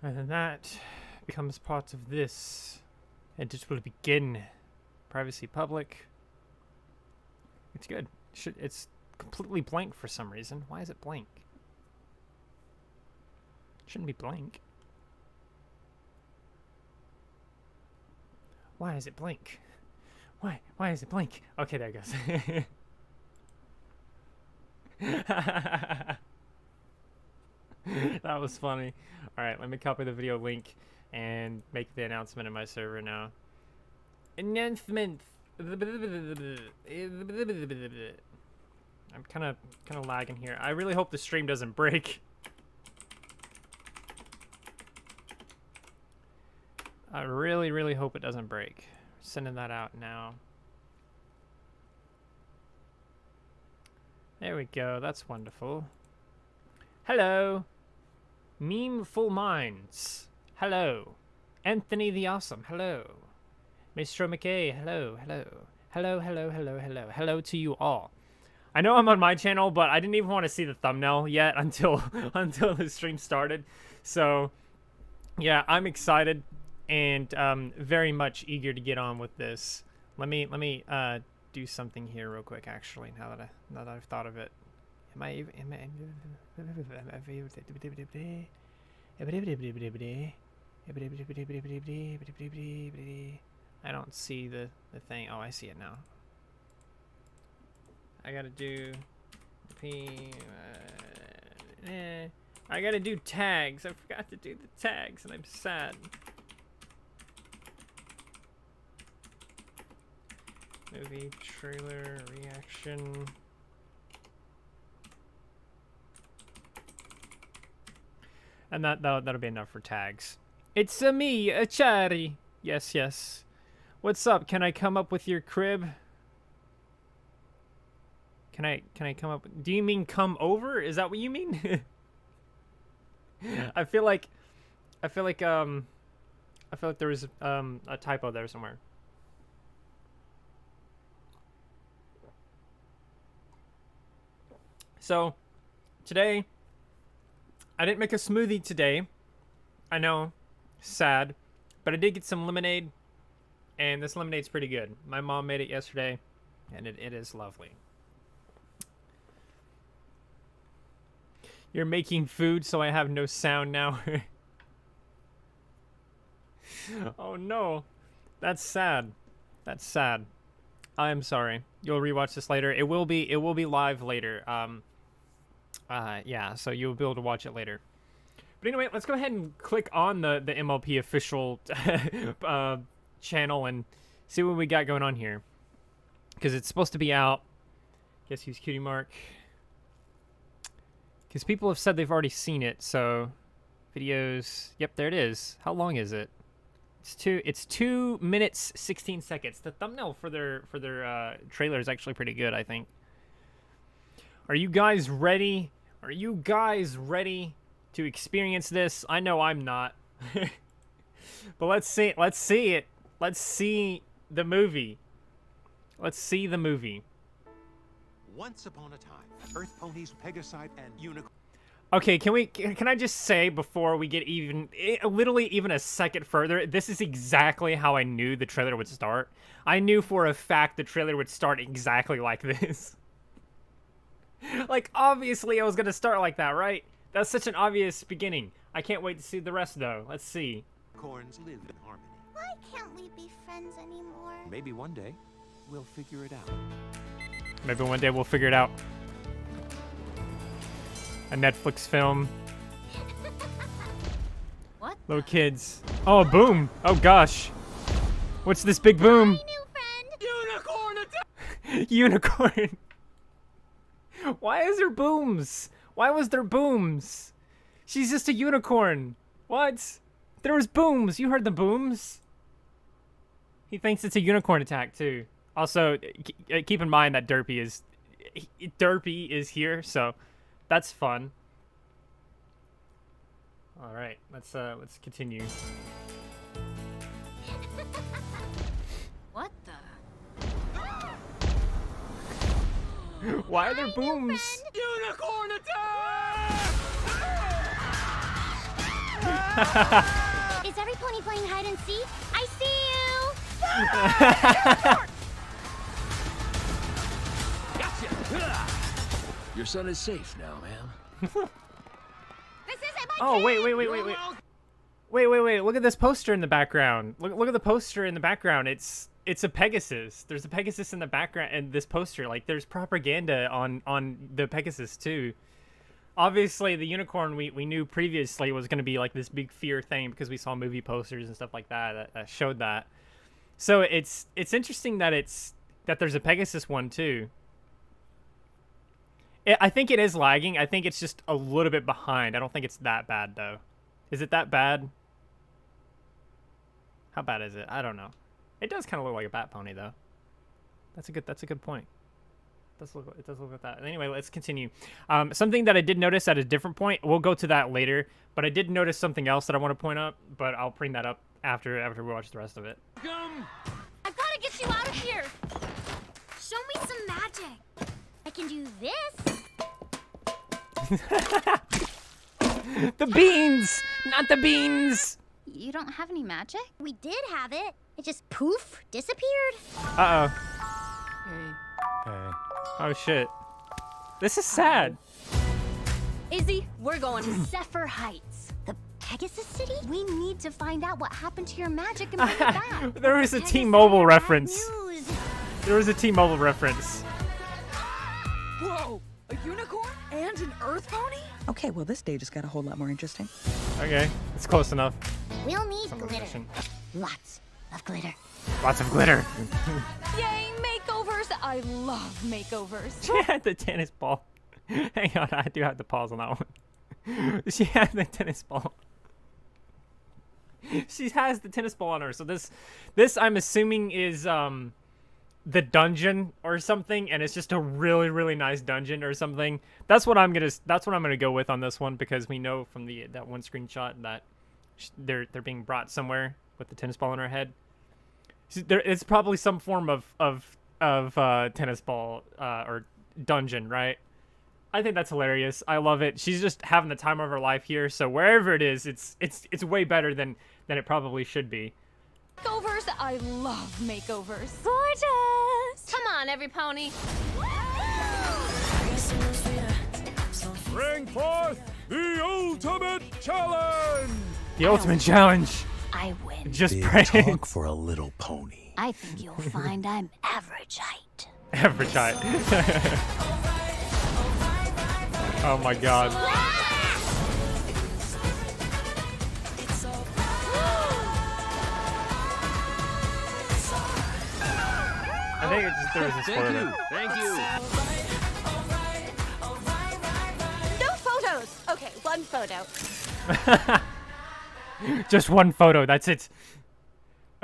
And then that becomes part of this. And it will begin. Privacy public. It's good. It's completely blank for some reason. Why is it blank? It shouldn't be blank. Why is it blank? Why is it blank? Okay, there it goes. That was funny. Alright, let me copy the video link and make the announcement in my server now. Announcement. I'm kind of lagging here. I really hope the stream doesn't break. I really hope it doesn't break. Sending that out now. There we go. That's wonderful. Hello. Memeful Minds. Hello. Anthony the Awesome. Hello. Mr. McKay. Hello. Hello to you all. I know I'm on my channel, but I didn't even want to see the thumbnail yet until the stream started. So, yeah, I'm excited and very much eager to get on with this. Let me do something here real quick. Actually, now that I've thought of it, I don't see the thing. Oh, I see it now. I gotta do I gotta do tags. I forgot to do the tags, and I'm sad. Movie trailer reaction. And that'll be enough for tags. It's me, a Chari. Yes. What's up? Can I come up with your crib? Can I come up? Do you mean come over? Is that what you mean? I feel like there was a typo there somewhere. So, today, I didn't make a smoothie today. I know, sad, but I did get some lemonade, and this lemonade's pretty good. My mom made it yesterday, and it is lovely. You're making food, so I have no sound now. Oh no, that's sad. That's sad. I am sorry. You'll rewatch this later. It will be live later. Yeah, so you'll be able to watch it later. But anyway, let's go ahead and click on the MLP official channel and see what we got going on here. Because it's supposed to be out. Guess who's Cutie Mark? Because people have said they've already seen it, so videos. Yep, there it is. How long is it? It's 2 minutes 16 seconds. The thumbnail for their trailer is actually pretty good, I think. Are you guys ready? Are you guys ready to experience this? I know I'm not. But let's see it. Let's see it. Let's see the movie. Let's see the movie. Once upon a time, Earth ponies, Pegasite, and unicorn. Okay, can I just say before we get literally even a second further, this is exactly how I knew the trailer would start. I knew for a fact the trailer would start exactly like this. Like, obviously I was gonna start like that, right? That's such an obvious beginning. I can't wait to see the rest, though. Let's see. Unicorns live in harmony. Why can't we be friends anymore? Maybe one day, we'll figure it out. Maybe one day we'll figure it out. A Netflix film. What? Little kids. Oh, boom. Oh, gosh. What's this big boom? Hi, new friend. Unicorn attack! Unicorn. Why is there booms? Why was there booms? She's just a unicorn. What? There was booms. You heard the booms. He thinks it's a unicorn attack, too. Also, keep in mind that Derpy is here, so that's fun. All right, let's continue. What the? Why are there booms? Unicorn attack! Is every pony playing hide and seek? I see you! Gotcha! Your son is safe now, ma'am. This isn't my Oh, kid! wait. Look at this poster in the background. Look at the poster in the background. It's a Pegasus. There's a Pegasus in the background and this poster. Like, there's propaganda on the Pegasus too. Obviously, the unicorn we knew previously was going to be like this big fear thing because we saw movie posters and stuff like that showed that. So it's interesting that there's a Pegasus one too. I think it is lagging. I think it's just a little bit behind. I don't think it's that bad though. Is it that bad? How bad is it? I don't know. It does kind of look like a bat pony though. That's a good point. It does look like that. Anyway, let's continue. Something that I did notice at a different point. We'll go to that later, but I did notice something else that I want to point out, but I'll bring that up after we watch the rest of it. I've got to get you out of here! Show me some magic! I can do this! The beans! Not the beans! You don't have any magic? We did have it. It just poof, disappeared. Uh-oh. Hey. Oh, shit. This is sad. Izzy, we're going to Zephyr Heights. The Pegasus City? We need to find out what happened to your magic and bring it back. There was a Pegasus T-Mobile bad reference. news. There was a T-Mobile reference. Whoa! A unicorn and an earth pony? Okay, well this day just got a whole lot more interesting. Okay, it's close enough. We'll need Some glitter. position. Lots of glitter. Lots of glitter. Yay, makeovers! I love makeovers. She had the tennis ball. Hang on, I do have to pause on that one. She had the tennis ball. She has the tennis ball on her. So this I'm assuming is the dungeon or something, and it's just a really, really nice dungeon or something. That's what I'm gonna go with on this one, because we know from that one screenshot that they're being brought somewhere with the tennis ball in her head. It's probably some form of tennis ball or dungeon, right? I think that's hilarious. I love it. She's just having the time of her life here. So wherever it is, it's way better than it probably should be. Makeovers! I love makeovers. Gorgeous! Come on, every pony. Bring forth the ultimate challenge! The ultimate challenge. I win. Just Big pray. talk for a little pony. I think you'll find I'm average height. Average height. Oh my god. I think there was a spoiler. Thank you. No photos! Okay, one photo. Just one photo. That's it.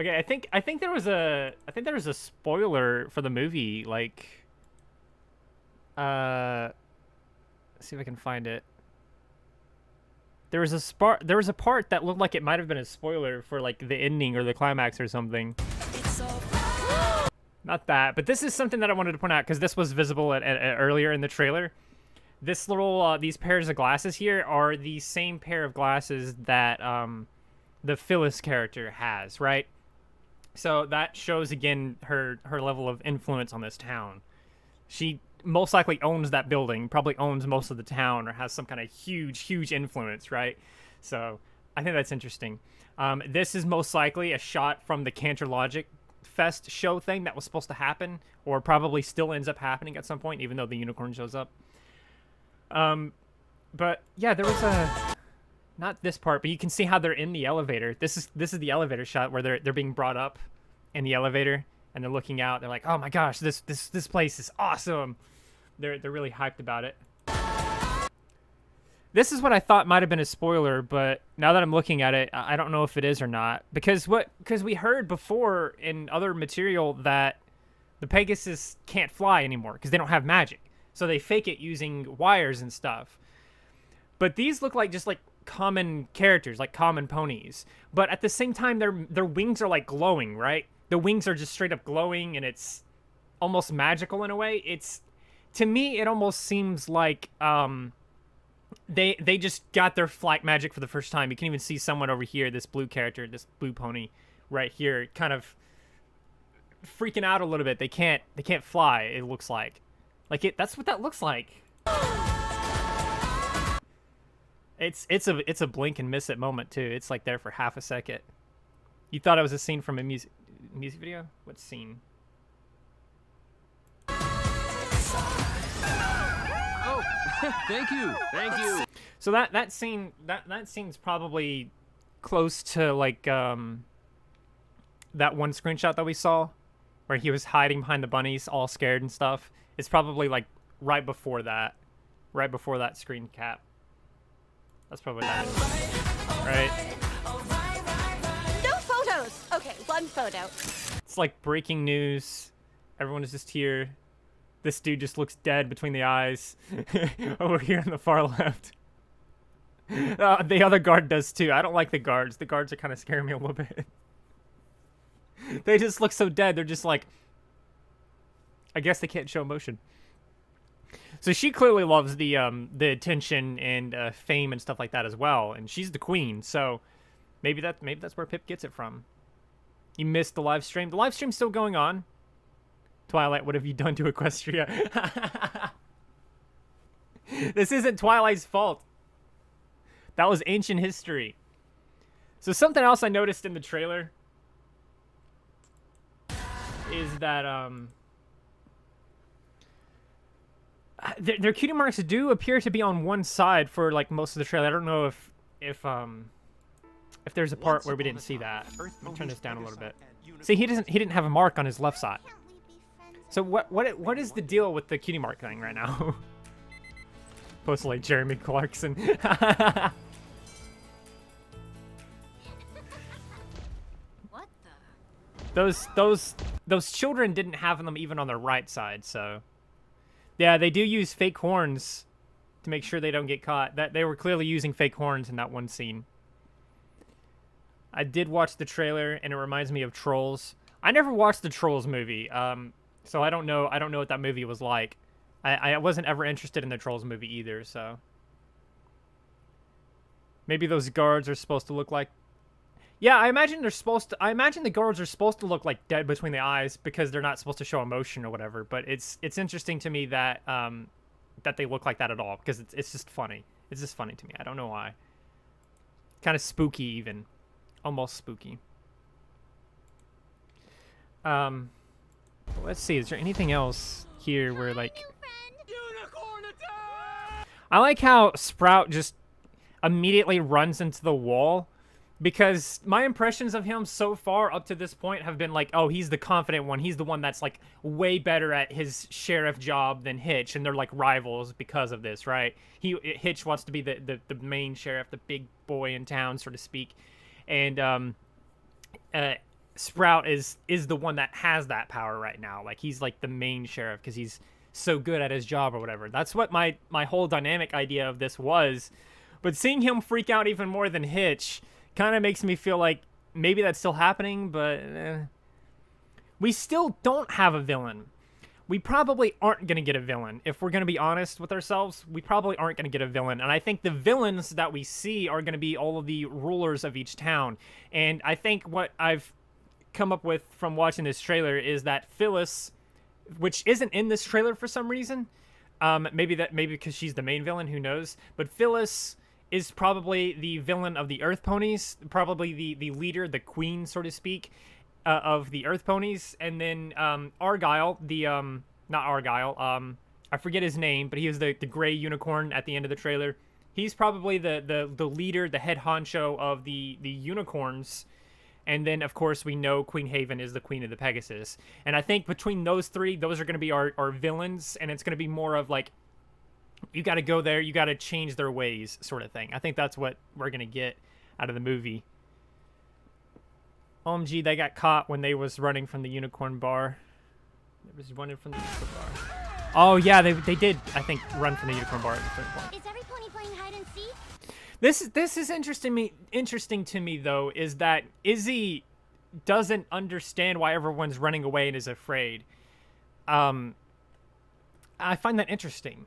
Okay, I think there was a spoiler for the movie. Like, let's see if I can find it. There was a part that looked like it might have been a spoiler for like the ending or the climax or something. Not that, but this is something that I wanted to point out because this was visible at earlier in the trailer. This little these pairs of glasses here are the same pair of glasses that the Phyllis character has, right? So that shows again her level of influence on this town. She most likely owns that building, probably owns most of the town, or has some kind of huge influence, right? So I think that's interesting. This is most likely a shot from the Cantor Logic Fest show thing that was supposed to happen, or probably still ends up happening at some point, even though the unicorn shows up. But yeah, there was not this part, but you can see how they're in the elevator. This is the elevator shot where they're being brought up in the elevator and they're looking out. They're like, "Oh my gosh, this place is awesome." They're really hyped about it. This is what I thought might have been a spoiler, but now that I'm looking at it, I don't know if it is or not. Because we heard before in other material that the Pegasus can't fly anymore because they don't have magic. So they fake it using wires and stuff. But these look like just like common characters, like common ponies. But at the same time, their wings are like glowing, right? The wings are just straight up glowing, and it's almost magical in a way. To me, it almost seems like They just got their flight magic for the first time. You can even see someone over here, this blue character, this blue pony right here, kind of freaking out a little bit. They can't fly, it looks like. That's what that looks like. It's a blink and miss it moment too. It's like there for half a second. You thought it was a scene from a music video? What scene? Oh, thank you. So that scene's probably close to like that one screenshot that we saw where he was hiding behind the bunnies all scared and stuff. It's probably like right before that screen cap. That's probably that is. Right? No photos. Okay, one photo. It's like breaking news. Everyone is just here. This dude just looks dead between the eyes. Over here on the far left. The other guard does too. I don't like the guards. The guards are kind of scaring me a little bit. They just look so dead. They're just like... I guess they can't show emotion. So she clearly loves the attention and fame and stuff like that as well. And she's the queen. So maybe that's where Pip gets it from. You missed the live stream. The live stream's still going on. Twilight, what have you done to Equestria? This isn't Twilight's fault. That was ancient history. So something else I noticed in the trailer is that their cutie marks do appear to be on one side for like most of the trailer. I don't know if there's a part where we didn't see that. Let me turn this down a little bit. See, he didn't have a mark on his left side. So what is the deal with the cutie mark thing right now? Post like Jeremy Clarkson. What the? Those children didn't have them even on their right side, so yeah, they do use fake horns to make sure they don't get caught. That they were clearly using fake horns in that one scene. I did watch the trailer and it reminds me of Trolls. I never watched the Trolls movie. So I don't know what that movie was like. I wasn't ever interested in the Trolls movie either, so maybe those guards are supposed to look like... Yeah, I imagine the guards are supposed to look like dead between the eyes because they're not supposed to show emotion or whatever, but it's interesting to me that that they look like that at all because it's just funny. It's just funny to me. I don't know why. Kind of spooky even. Almost spooky. Let's see, is there anything else here where like... I like how Sprout just immediately runs into the wall because my impressions of him so far up to this point have been like, oh, he's the confident one. He's the one that's like way better at his sheriff job than Hitch, and they're like rivals because of this, right? Hitch wants to be the main sheriff, the big boy in town, so to speak. And Sprout is the one that has that power right now. Like he's like the main sheriff because he's so good at his job or whatever. That's what my whole dynamic idea of this was. But seeing him freak out even more than Hitch kind of makes me feel like maybe that's still happening, but we still don't have a villain. We probably aren't going to get a villain. If we're going to be honest with ourselves, we probably aren't going to get a villain. And I think the villains that we see are going to be all of the rulers of each town. And I think what I've come up with from watching this trailer is that Phyllis, which isn't in this trailer for some reason, maybe because she's the main villain, who knows, but Phyllis is probably the villain of the Earth Ponies, probably the leader, the queen, so to speak, of the Earth Ponies. And then Argyle, not Argyle, I forget his name, but he was the gray unicorn at the end of the trailer. He's probably the leader, the head honcho of the unicorns. And then, of course, we know Queen Haven is the queen of the Pegasus. And I think between those three, those are going to be our villains. And it's going to be more of like, you got to go there, you got to change their ways sort of thing. I think that's what we're going to get out of the movie. OMG, they got caught when they was running from the unicorn bar. They was running from the unicorn bar. Oh, yeah, they did, I think, run from the unicorn bar at a certain point. Is every pony playing hide and seek? This is interesting to me though, is that Izzy doesn't understand why everyone's running away and is afraid. I find that interesting.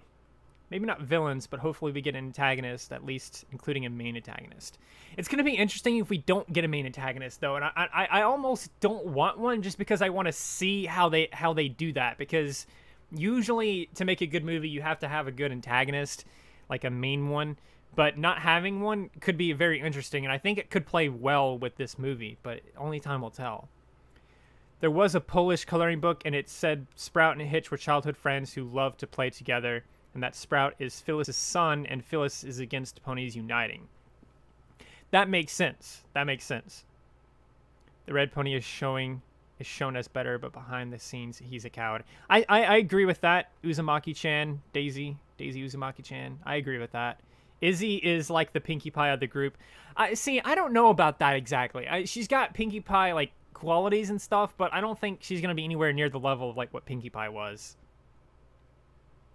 Maybe not villains, but hopefully we get an antagonist, at least including a main antagonist. It's going to be interesting if we don't get a main antagonist, though, and I almost don't want one just because I want to see how they do that, because usually to make a good movie, you have to have a good antagonist, like a main one, but not having one could be very interesting, and I think it could play well with this movie, but only time will tell. There was a Polish coloring book, and it said Sprout and Hitch were childhood friends who loved to play together, and that Sprout is Phyllis's son, and Phyllis is against ponies uniting. That makes sense. That makes sense. The red pony is shown as better, but behind the scenes, he's a coward. I agree with that. Uzumaki-chan, Daisy Uzumaki-chan. I agree with that. Izzy is like the Pinkie Pie of the group. I don't know about that exactly. She's got Pinkie Pie like qualities and stuff, but I don't think she's gonna be anywhere near the level of like what Pinkie Pie was.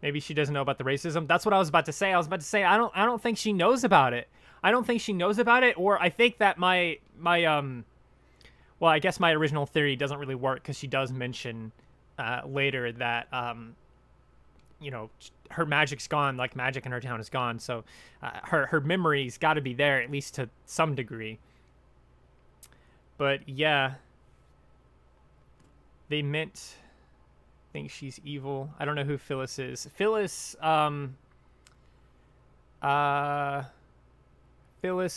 Maybe she doesn't know about the racism. That's what I was about to say. I don't think she knows about it. I don't think she knows about it, or I think that well, I guess my original theory doesn't really work because she does mention later that you know, her magic's gone, like magic in her town is gone, so her memory's got to be there at least to some degree. But yeah, they think she's evil. I don't know who Phyllis is. Phyllis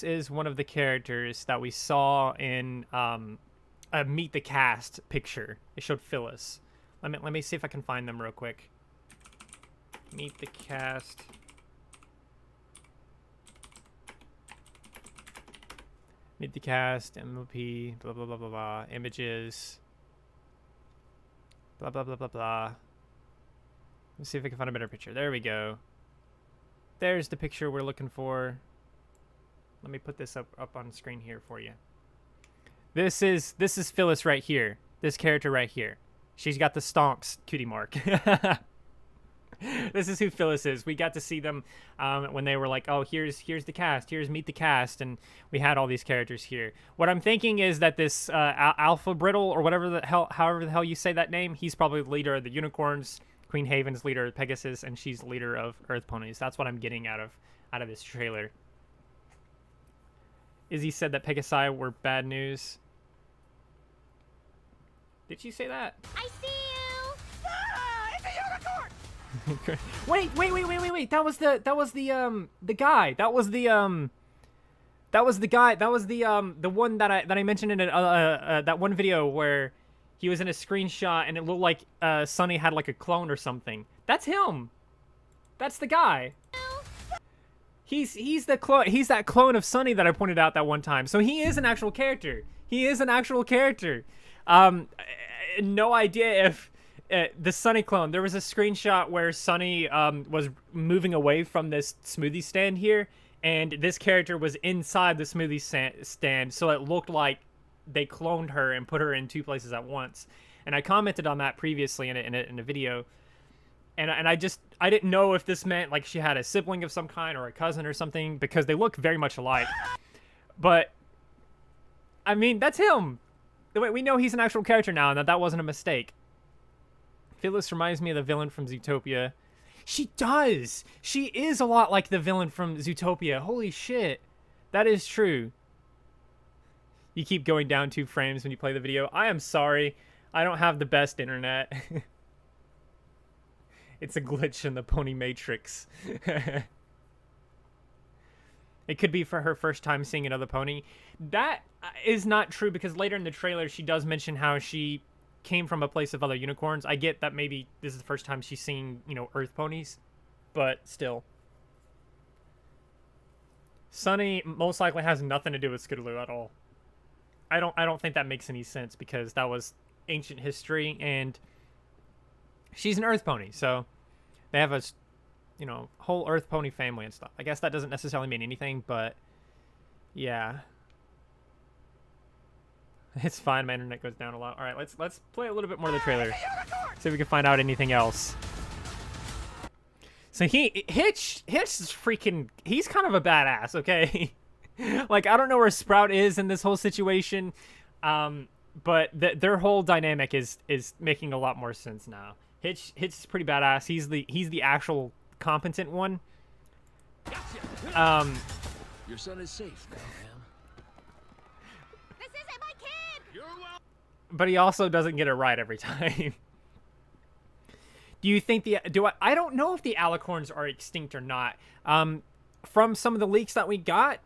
is one of the characters that we saw in a Meet the Cast picture. It showed Phyllis. Let me see if I can find them real quick. Meet the Cast. Meet the Cast, MLP, blah, blah, blah, blah, blah. Images. Blah, blah, blah, blah, blah. Let's see if I can find a better picture. There we go. There's the picture we're looking for. Let me put this up on screen here for you. This is Phyllis right here. This character right here. She's got the stonks cutie mark. This is who Phyllis is. We got to see them when they were like, oh, here's the cast. Here's Meet the Cast. And we had all these characters here. What I'm thinking is that this Alpha Brittle, or however the hell you say that name, he's probably the leader of the Unicorns. Queen Haven's leader of Pegasus, and she's leader of Earth Ponies. That's what I'm getting out of this trailer. Izzy said that Pegasi were bad news. Did she say that? I see you. Ah, it's a unicorn! Wait. That was the guy. That was the guy. That was the one that I mentioned in that one video where he was in a screenshot and it looked like Sunny had like a clone or something. That's him. That's the guy. He's the clone. He's that clone of Sunny that I pointed out that one time. So he is an actual character. No idea if the Sunny clone. There was a screenshot where Sunny was moving away from this smoothie stand here, and this character was inside the smoothie stand, so it looked like they cloned her and put her in two places at once. And I commented on that previously in a video, and I didn't know if this meant like she had a sibling of some kind or a cousin or something, because they look very much alike. But I mean, that's him. We know he's an actual character now, and that wasn't a mistake. Phyllis reminds me of the villain from Zootopia. She does. She is a lot like the villain from Zootopia. Holy shit. That is true. You keep going down 2 frames when you play the video. I am sorry. I don't have the best internet. It's a glitch in the Pony Matrix. It could be for her first time seeing another pony. That is not true, because later in the trailer she does mention how she came from a place of other unicorns. I get that maybe this is the first time she's seeing, you know, Earth ponies, but still. Sunny most likely has nothing to do with Scootaloo at all. I don't think that makes any sense, because that was ancient history, and she's an Earth pony, so they have a, you know, whole Earth pony family and stuff. I guess that doesn't necessarily mean anything, but yeah. It's fine, my internet goes down a lot. All right, let's play a little bit more of the trailer. See if we can find out anything else. So Hitch is freaking, he's kind of a badass, okay? Like, I don't know where Sprout is in this whole situation, but their whole dynamic is making a lot more sense now. Hitch is pretty badass. He's the actual competent one. Your son is safe now, ma'am. This isn't my kid! You're welcome. But he also doesn't get it right every time. Do you think I don't know if the alicorns are extinct or not. From some of the leaks that we got,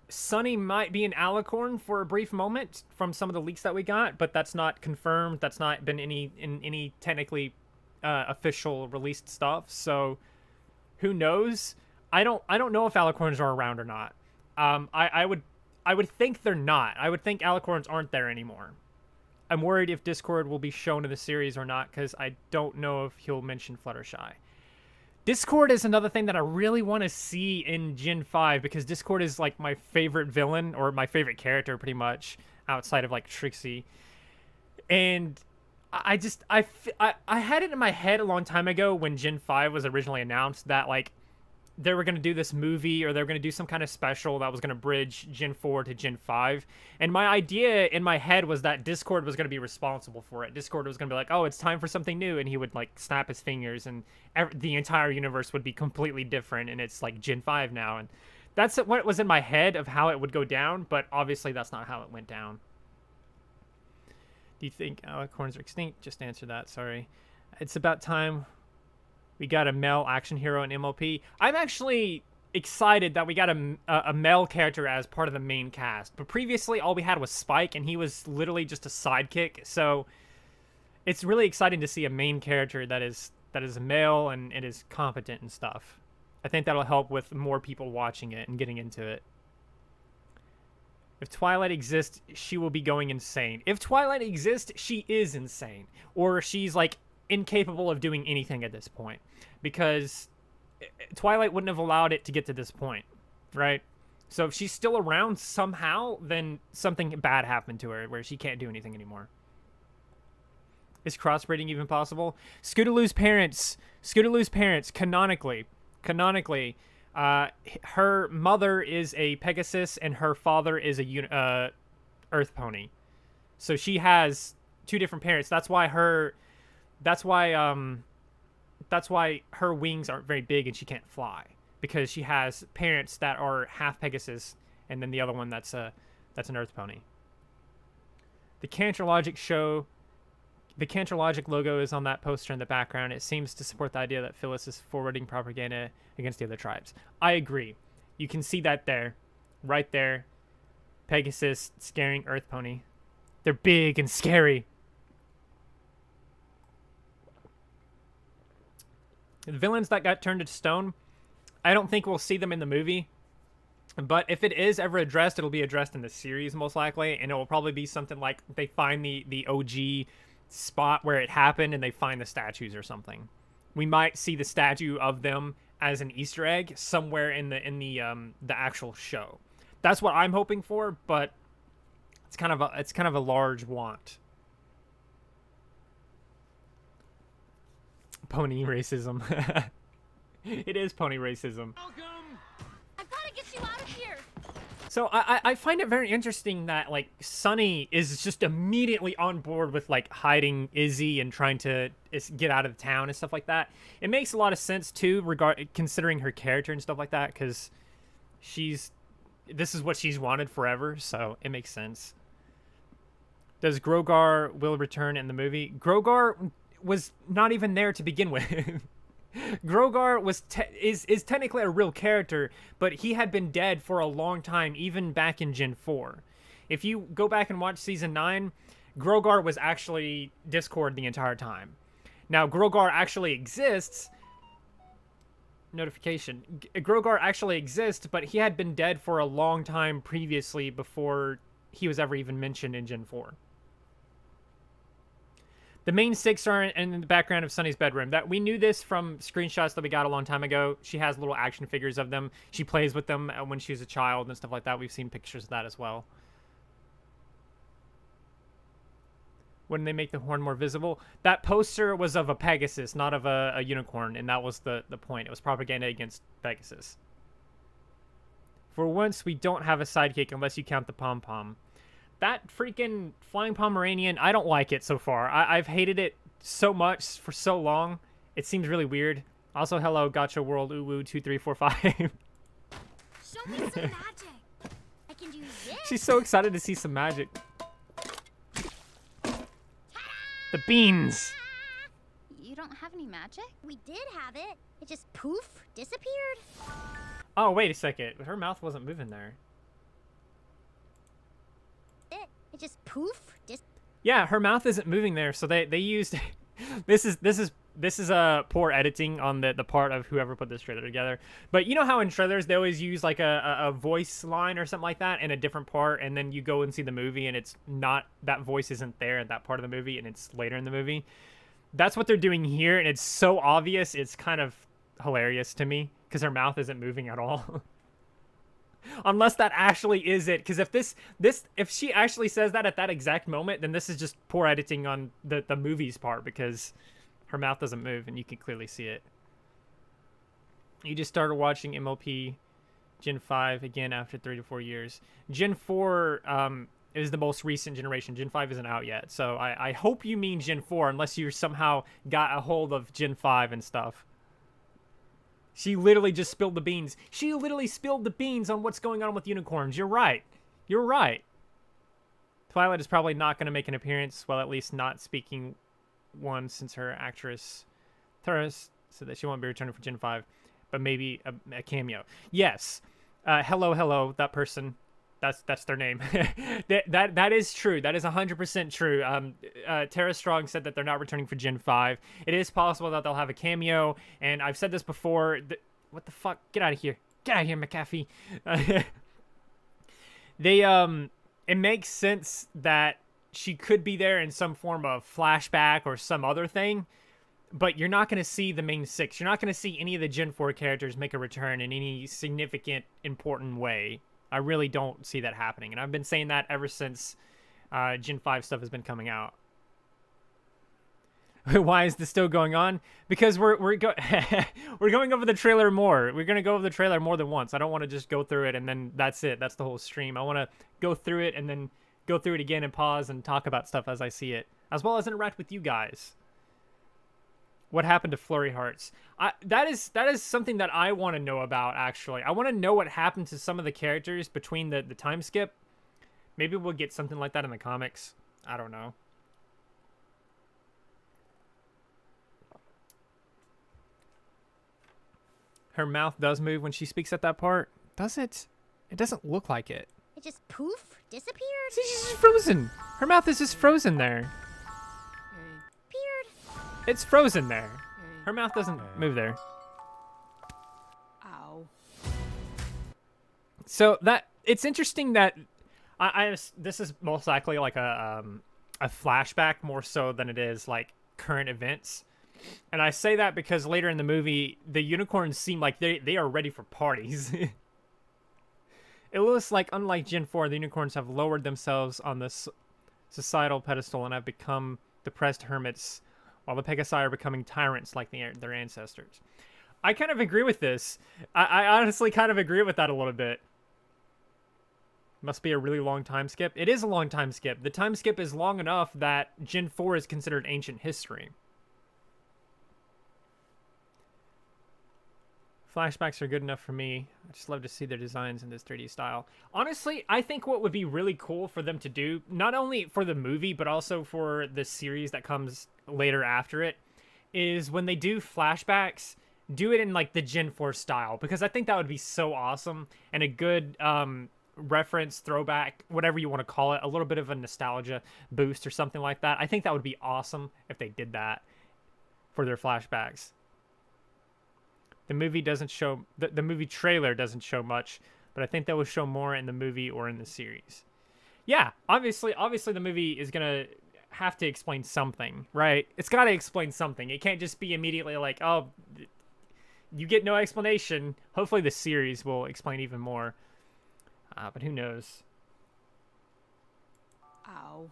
Sunny might be an alicorn for a brief moment from some of the leaks that we got, but that's not confirmed. That's not been in any technically official released stuff. So who knows? I don't know if alicorns are around or not. I would think they're not. I would think alicorns aren't there anymore. I'm worried if Discord will be shown in the series or not, because I don't know if he'll mention Fluttershy. Discord is another thing that I really want to see in Gen 5, because Discord is like my favorite villain, or my favorite character pretty much, outside of like Trixie. And I had it in my head a long time ago when Gen 5 was originally announced that like they were going to do this movie, or they were going to do some kind of special that was going to bridge Gen 4 to Gen 5. And my idea in my head was that Discord was going to be responsible for it. Discord was going to be like, oh, it's time for something new. And he would like snap his fingers and the entire universe would be completely different. And it's like Gen 5 now. And that's what was in my head of how it would go down. But obviously that's not how it went down. Do you think alicorns are extinct? Just answer that. Sorry. It's about time we got a male action hero in MLP. I'm actually excited that we got a male character as part of the main cast. But previously, all we had was Spike, and he was literally just a sidekick. So it's really exciting to see a main character that is a male and is competent and stuff. I think that'll help with more people watching it and getting into it. If Twilight exists, she will be going insane. If Twilight exists, she is insane. Or she's like incapable of doing anything at this point, because Twilight wouldn't have allowed it to get to this point, right? So if she's still around somehow, then something bad happened to her where she can't do anything anymore. Is crossbreeding even possible? Scootaloo's parents, canonically, her mother is a Pegasus and her father is a Earth Pony. So she has two different parents. That's why her wings aren't very big and she can't fly, because she has parents that are half Pegasus and then the other one that's an Earth Pony. The Cantrologic logo is on that poster in the background. It seems to support the idea that Phyllis is forwarding propaganda against the other tribes. I agree. You can see that there, right there. Pegasus scaring Earth Pony. They're big and scary. The villains that got turned to stone, I don't think we'll see them in the movie. But if it is ever addressed, it'll be addressed in the series most likely. And it will probably be something like they find the OG spot where it happened and they find the statues or something. We might see the statue of them as an Easter egg somewhere in the actual show. That's what I'm hoping for, but it's kind of a large want. Pony racism. It is pony racism. Welcome. I've got to get you out of here! So I find it very interesting that like Sunny is just immediately on board with like hiding Izzy and trying to get out of the town and stuff like that. It makes a lot of sense too, considering her character and stuff like that, because this is what she's wanted forever, so it makes sense. Does Grogar will return in the movie? Grogar was not even there to begin with. Grogar is technically a real character, but he had been dead for a long time, even back in Gen 4. If you go back and watch Season 9, Grogar was actually Discord the entire time. Now, Grogar actually exists. Notification. Grogar actually exists, but he had been dead for a long time previously before he was ever even mentioned in Gen 4. The main six are in the background of Sunny's bedroom. That we knew this from screenshots that we got a long time ago. She has little action figures of them. She plays with them when she was a child and stuff like that. We've seen pictures of that as well. Wouldn't they make the horn more visible? That poster was of a Pegasus, not of a unicorn, and that was the point. It was propaganda against Pegasus. For once, we don't have a sidekick unless you count the pom-pom. That freaking flying Pomeranian, I don't like it so far. I've hated it so much for so long. It seems really weird. Also, hello, Gotcha World Uwu 2345. Show me some magic. I can do this. She's so excited to see some magic. The beans. You don't have any magic? We did have it. It just poof, disappeared. Oh, wait a second. Her mouth wasn't moving there. It just poof, Yeah, her mouth isn't moving there, so they used this is a poor editing on the part of whoever put this trailer together. But you know how in trailers they always use like a voice line or something like that in a different part, and then you go and see the movie and it's not, that voice isn't there at that part of the movie and it's later in the movie. That's what they're doing here, and it's so obvious. It's kind of hilarious to me because her mouth isn't moving at all. Unless that actually is it, because if she actually says that at that exact moment, then this is just poor editing on the movie's part, because her mouth doesn't move and you can clearly see it. You just started watching MLP Gen 5 again after 3 to 4 years. Gen 4 is the most recent generation. Gen 5 isn't out yet, so I hope you mean Gen 4, unless you somehow got a hold of Gen 5 and stuff. She literally just spilled the beans. She literally spilled the beans on what's going on with unicorns. You're right. You're right. Twilight is probably not going to make an appearance, well, at least not speaking one, since her actress Thuris said that she won't be returning for Gen 5, but maybe a cameo. Yes. Hello, that person. That's their name. that is true. That is 100% true. Tara Strong said that they're not returning for Gen 5. It is possible that they'll have a cameo, and I've said this before. What the fuck? Get out of here. Get out of here, McAfee. It makes sense that she could be there in some form of flashback or some other thing, but you're not going to see the main 6. You're not going to see any of the Gen 4 characters make a return in any significant, important way. I really don't see that happening, and I've been saying that ever since Gen 5 stuff has been coming out. Why is this still going on? Because we're going over the trailer more. We're going to go over the trailer more than once. I don't want to just go through it and then that's it. That's the whole stream. I want to go through it and then go through it again and pause and talk about stuff as I see it, as well as interact with you guys. What happened to Flurry Hearts? That is something that I want to know about, actually. I want to know what happened to some of the characters between the time skip. Maybe we'll get something like that in the comics. I don't know. Her mouth does move when she speaks at that part. Does it? It doesn't look like it. It just poof, disappeared. See, she's just frozen. Her mouth is just frozen there. It's frozen there. Her mouth doesn't move there. Ow. So that it's interesting that this is most likely like a flashback more so than it is like current events. And I say that because later in the movie, the unicorns seem like they are ready for parties. It looks like, unlike Gen 4, the unicorns have lowered themselves on this societal pedestal and have become depressed hermits, while the Pegasi are becoming tyrants like their ancestors. I kind of agree with this. I honestly kind of agree with that a little bit. Must be a really long time skip. It is a long time skip. The time skip is long enough that Gen 4 is considered ancient history. Flashbacks are good enough for me. I just love to see their designs in this 3D style. Honestly, I think what would be really cool for them to do, not only for the movie, but also for the series that comes later after it, is when they do flashbacks, do it in like the Gen 4 style, because I think that would be so awesome and a good reference, throwback, whatever you want to call it, a little bit of a nostalgia boost or something like that. I think that would be awesome if they did that for their flashbacks. The movie doesn't show, the movie trailer doesn't show much, but I think that will show more in the movie or in the series. Yeah, obviously the movie is going to have to explain something, right? It's got to explain something. It can't just be immediately like, oh, you get no explanation. Hopefully the series will explain even more. But who knows? Ow.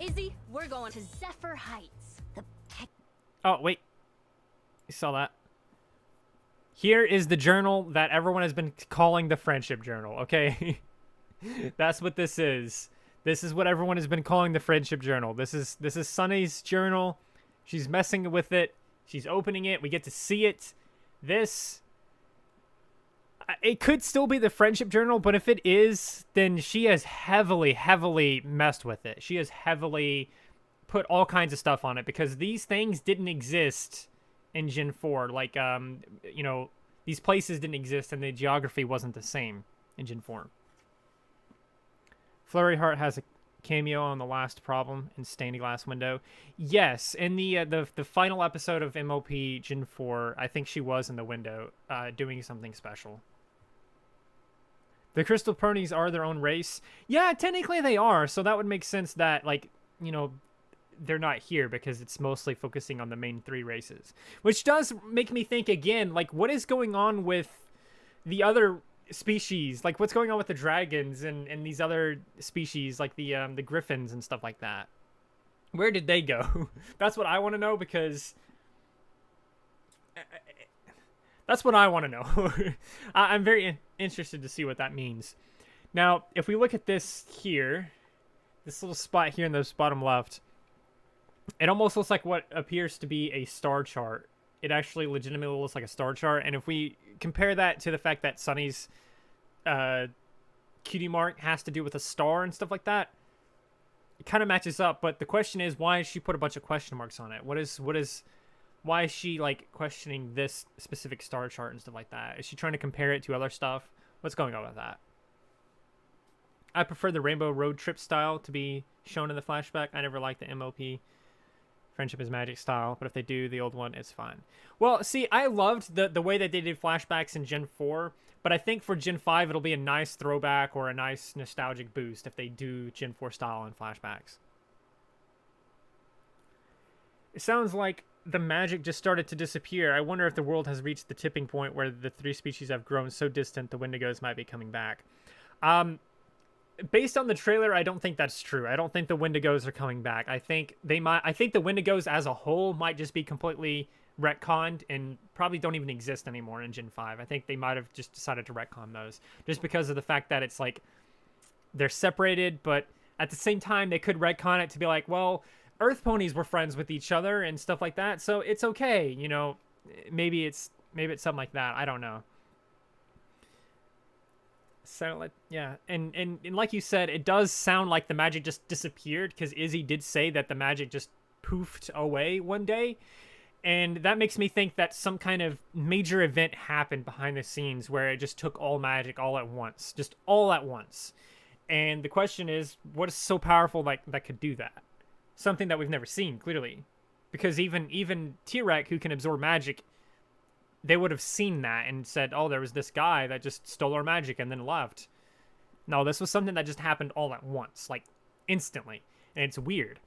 Izzy, we're going to Zephyr Heights. Oh, wait. You saw that? Here is the journal that everyone has been calling the friendship journal, okay? That's what this is. This is what everyone has been calling the friendship journal. This is Sunny's journal. She's messing with it. She's opening it. We get to see it. This, it could still be the friendship journal, but if it is, then she has heavily, heavily messed with it. She has heavily put all kinds of stuff on it, because these things didn't exist in Gen 4. Like, you know, these places didn't exist, and the geography wasn't the same in Gen 4. Flurry Heart has a cameo on the last problem in stained glass window. Yes, in the final episode of MLP Gen 4, I think she was in the window doing something special. The Crystal Ponies are their own race. Yeah, technically they are, so that would make sense that, like, you know, they're not here, because it's mostly focusing on the main 3 races. Which does make me think again, like, what is going on with the other species? Like, what's going on with the dragons and these other species, like the griffins and stuff like that? Where did they go? That's what I want to know, because that's what I want to know. I'm very interested to see what that means. Now, if we look at this here, this little spot here in the bottom left, it almost looks like what appears to be a star chart. It actually legitimately looks like a star chart. And if we compare that to the fact that Sunny's cutie mark has to do with a star and stuff like that, it kind of matches up. But the question is, why has she put a bunch of question marks on it? Why is she, like, questioning this specific star chart and stuff like that? Is she trying to compare it to other stuff? What's going on with that? I prefer the Rainbow Road Trip style to be shown in the flashback. I never liked the MLP Friendship is Magic style, but if they do the old one, it's fine. Well, see, I loved the way that they did flashbacks in Gen 4, but I think for Gen 5, it'll be a nice throwback or a nice nostalgic boost if they do Gen 4 style in flashbacks. It sounds like the magic just started to disappear. I wonder if the world has reached the tipping point where the 3 species have grown so distant the Wendigos might be coming back. Based on the trailer, I don't think that's true. I don't think the Wendigos are coming back. I think the Wendigos as a whole might just be completely retconned and probably don't even exist anymore in Gen 5. I think they might have just decided to retcon those just because of the fact that it's like they're separated, but at the same time they could retcon it to be like, well, Earth ponies were friends with each other and stuff like that, so it's okay, you know. Maybe it's something like that. I don't know. So, yeah, and like you said, it does sound like the magic just disappeared, because Izzy did say that the magic just poofed away one day, and that makes me think that some kind of major event happened behind the scenes where it just took all magic all at once, just all at once. And the question is, what is so powerful that could do that? Something that we've never seen, clearly, because even T-Rex, who can absorb magic, they would have seen that and said, oh, there was this guy that just stole our magic and then left. No, this was something that just happened all at once, like instantly, and it's weird.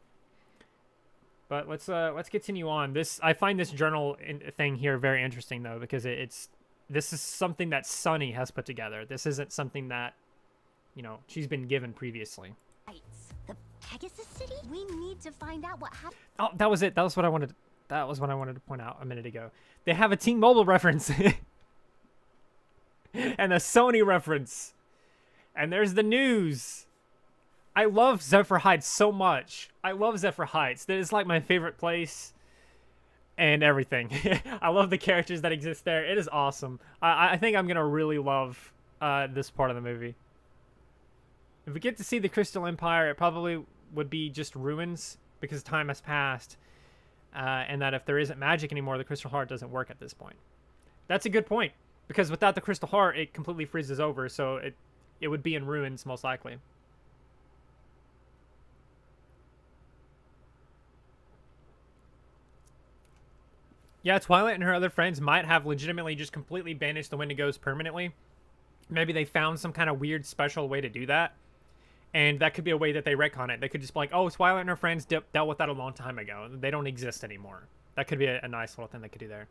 But let's continue on. I find this journal thing here very interesting, though, because this is something that Sunny has put together. This isn't something that, you know, she's been given previously. The Pegasus City? We need to find out what happened. Oh, that was it. That was what I wanted to point out a minute ago. They have a Team Mobile reference and a Sony reference. And there's the news. I love Zephyr Heights so much. I love Zephyr Heights. That is like my favorite place and everything. I love the characters that exist there. It is awesome. I think I'm going to really love this part of the movie. If we get to see the Crystal Empire, it probably would be just ruins because time has passed. And that if there isn't magic anymore, the Crystal Heart doesn't work at this point. That's a good point, because without the Crystal Heart, it completely freezes over, so it would be in ruins, most likely. Yeah, Twilight and her other friends might have legitimately just completely banished the Wendigos permanently. Maybe they found some kind of weird special way to do that. And that could be a way that they retcon it. They could just be like, oh, Twilight and her friends dealt with that a long time ago. They don't exist anymore. That could be a nice little thing they could do there.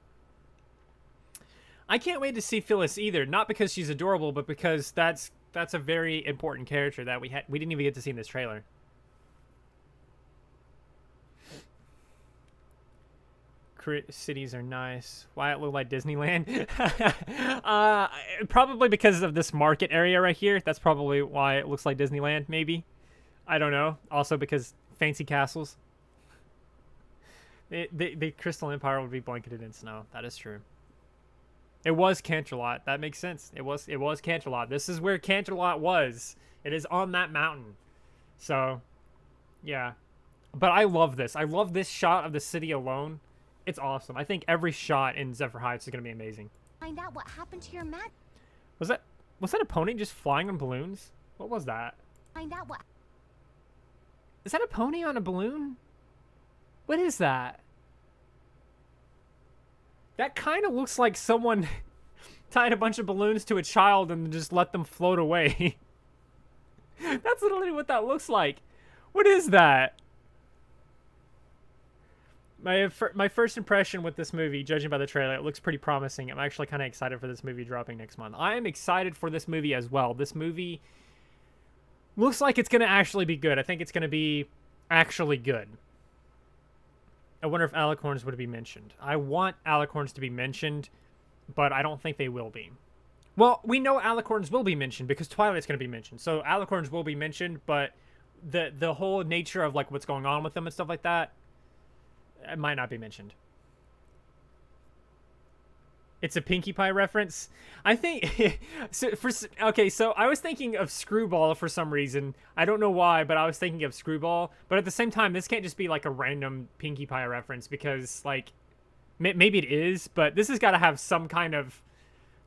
I can't wait to see Phyllis either. Not because she's adorable, but because that's a very important character that we didn't even get to see in this trailer. Cities are nice. Why it look like Disneyland? Probably because of this market area right here. That's probably why it looks like Disneyland, maybe. I don't know. Also because fancy castles. The Crystal Empire would be blanketed in snow. That is true. It was Canterlot. That makes sense. It was Canterlot. This is where Canterlot was. It is on that mountain. So, yeah. But I love this. I love this shot of the city alone. It's awesome. I think every shot in Zephyr Heights is going to be amazing. Find out what happened to your mat. Was that a pony just flying on balloons? What was that? Find out what. Is that a pony on a balloon? What is that? That kind of looks like someone tied a bunch of balloons to a child and just let them float away. That's literally what that looks like. What is that? My first impression with this movie, judging by the trailer, it looks pretty promising. I'm actually kind of excited for this movie dropping next month. I am excited for this movie as well. This movie looks like it's going to actually be good. I think it's going to be actually good. I wonder if alicorns would be mentioned. I want alicorns to be mentioned, but I don't think they will be. Well, we know alicorns will be mentioned because Twilight's going to be mentioned. So alicorns will be mentioned, but the whole nature of like what's going on with them and stuff like that, it might not be mentioned. It's a Pinkie Pie reference. I think so I was thinking of Screwball for some reason. I don't know why, but I was thinking of Screwball. But at the same time, this can't just be like a random Pinkie Pie reference because like maybe it is, but this has got to have some kind of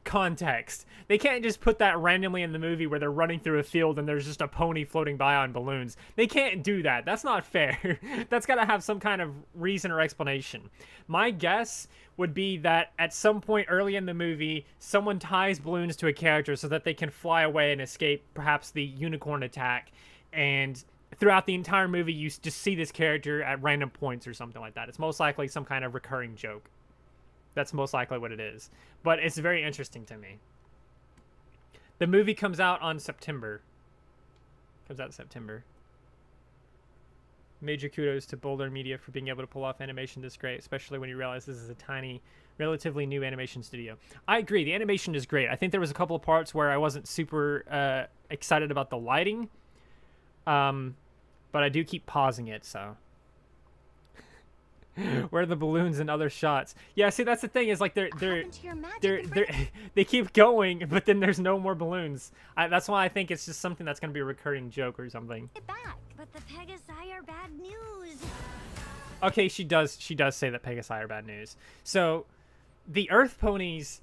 context. They can't just put that randomly in the movie where they're running through a field and there's just a pony floating by on balloons. They can't do that. That's not fair. That's got to have some kind of reason or explanation. My guess would be that at some point early in the movie, someone ties balloons to a character so that they can fly away and escape perhaps the unicorn attack. And throughout the entire movie, you just see this character at random points or something like that. It's most likely some kind of recurring joke. That's most likely what it is. But it's very interesting to me. The movie comes out on September. Comes out in September. Major kudos to Boulder Media for being able to pull off animation this great, especially when you realize this is a tiny, relatively new animation studio. I agree. The animation is great. I think there was a couple of parts where I wasn't super excited about the lighting. But I do keep pausing it, so... Where are the balloons and other shots? Yeah, see, that's the thing is like they keep going, but then there's no more balloons. That's why I think it's just something that's gonna be a recurring joke or something. Get back, but the Pegasi are bad news. Okay, she does say that Pegasi are bad news. So the Earth ponies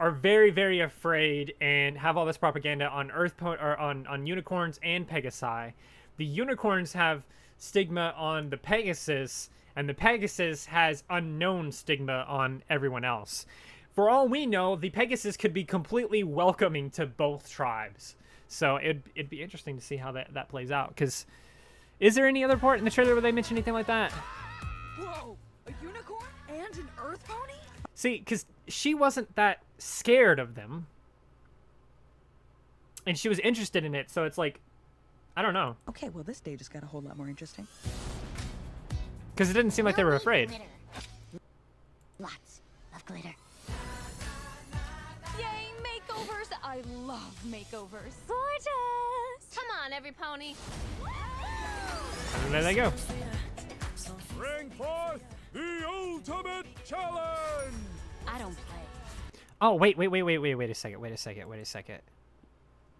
are very, very afraid and have all this propaganda on on unicorns and Pegasi. The unicorns have stigma on the Pegasus. And the Pegasus has unknown stigma on everyone else. For all we know, the Pegasus could be completely welcoming to both tribes. So it'd be interesting to see how that plays out. Because is there any other part in the trailer where they mention anything like that? Whoa, a unicorn and an earth pony? See, because she wasn't that scared of them. And she was interested in it, so it's like, I don't know. Okay, well, this day just got a whole lot more interesting. Because it didn't seem like they were afraid. Glitter. Lots of glitter. Yay, makeovers! I love makeovers. Gorgeous! Come on, every pony. And there they go. Bring forth the ultimate challenge! I don't play. Oh, wait a second.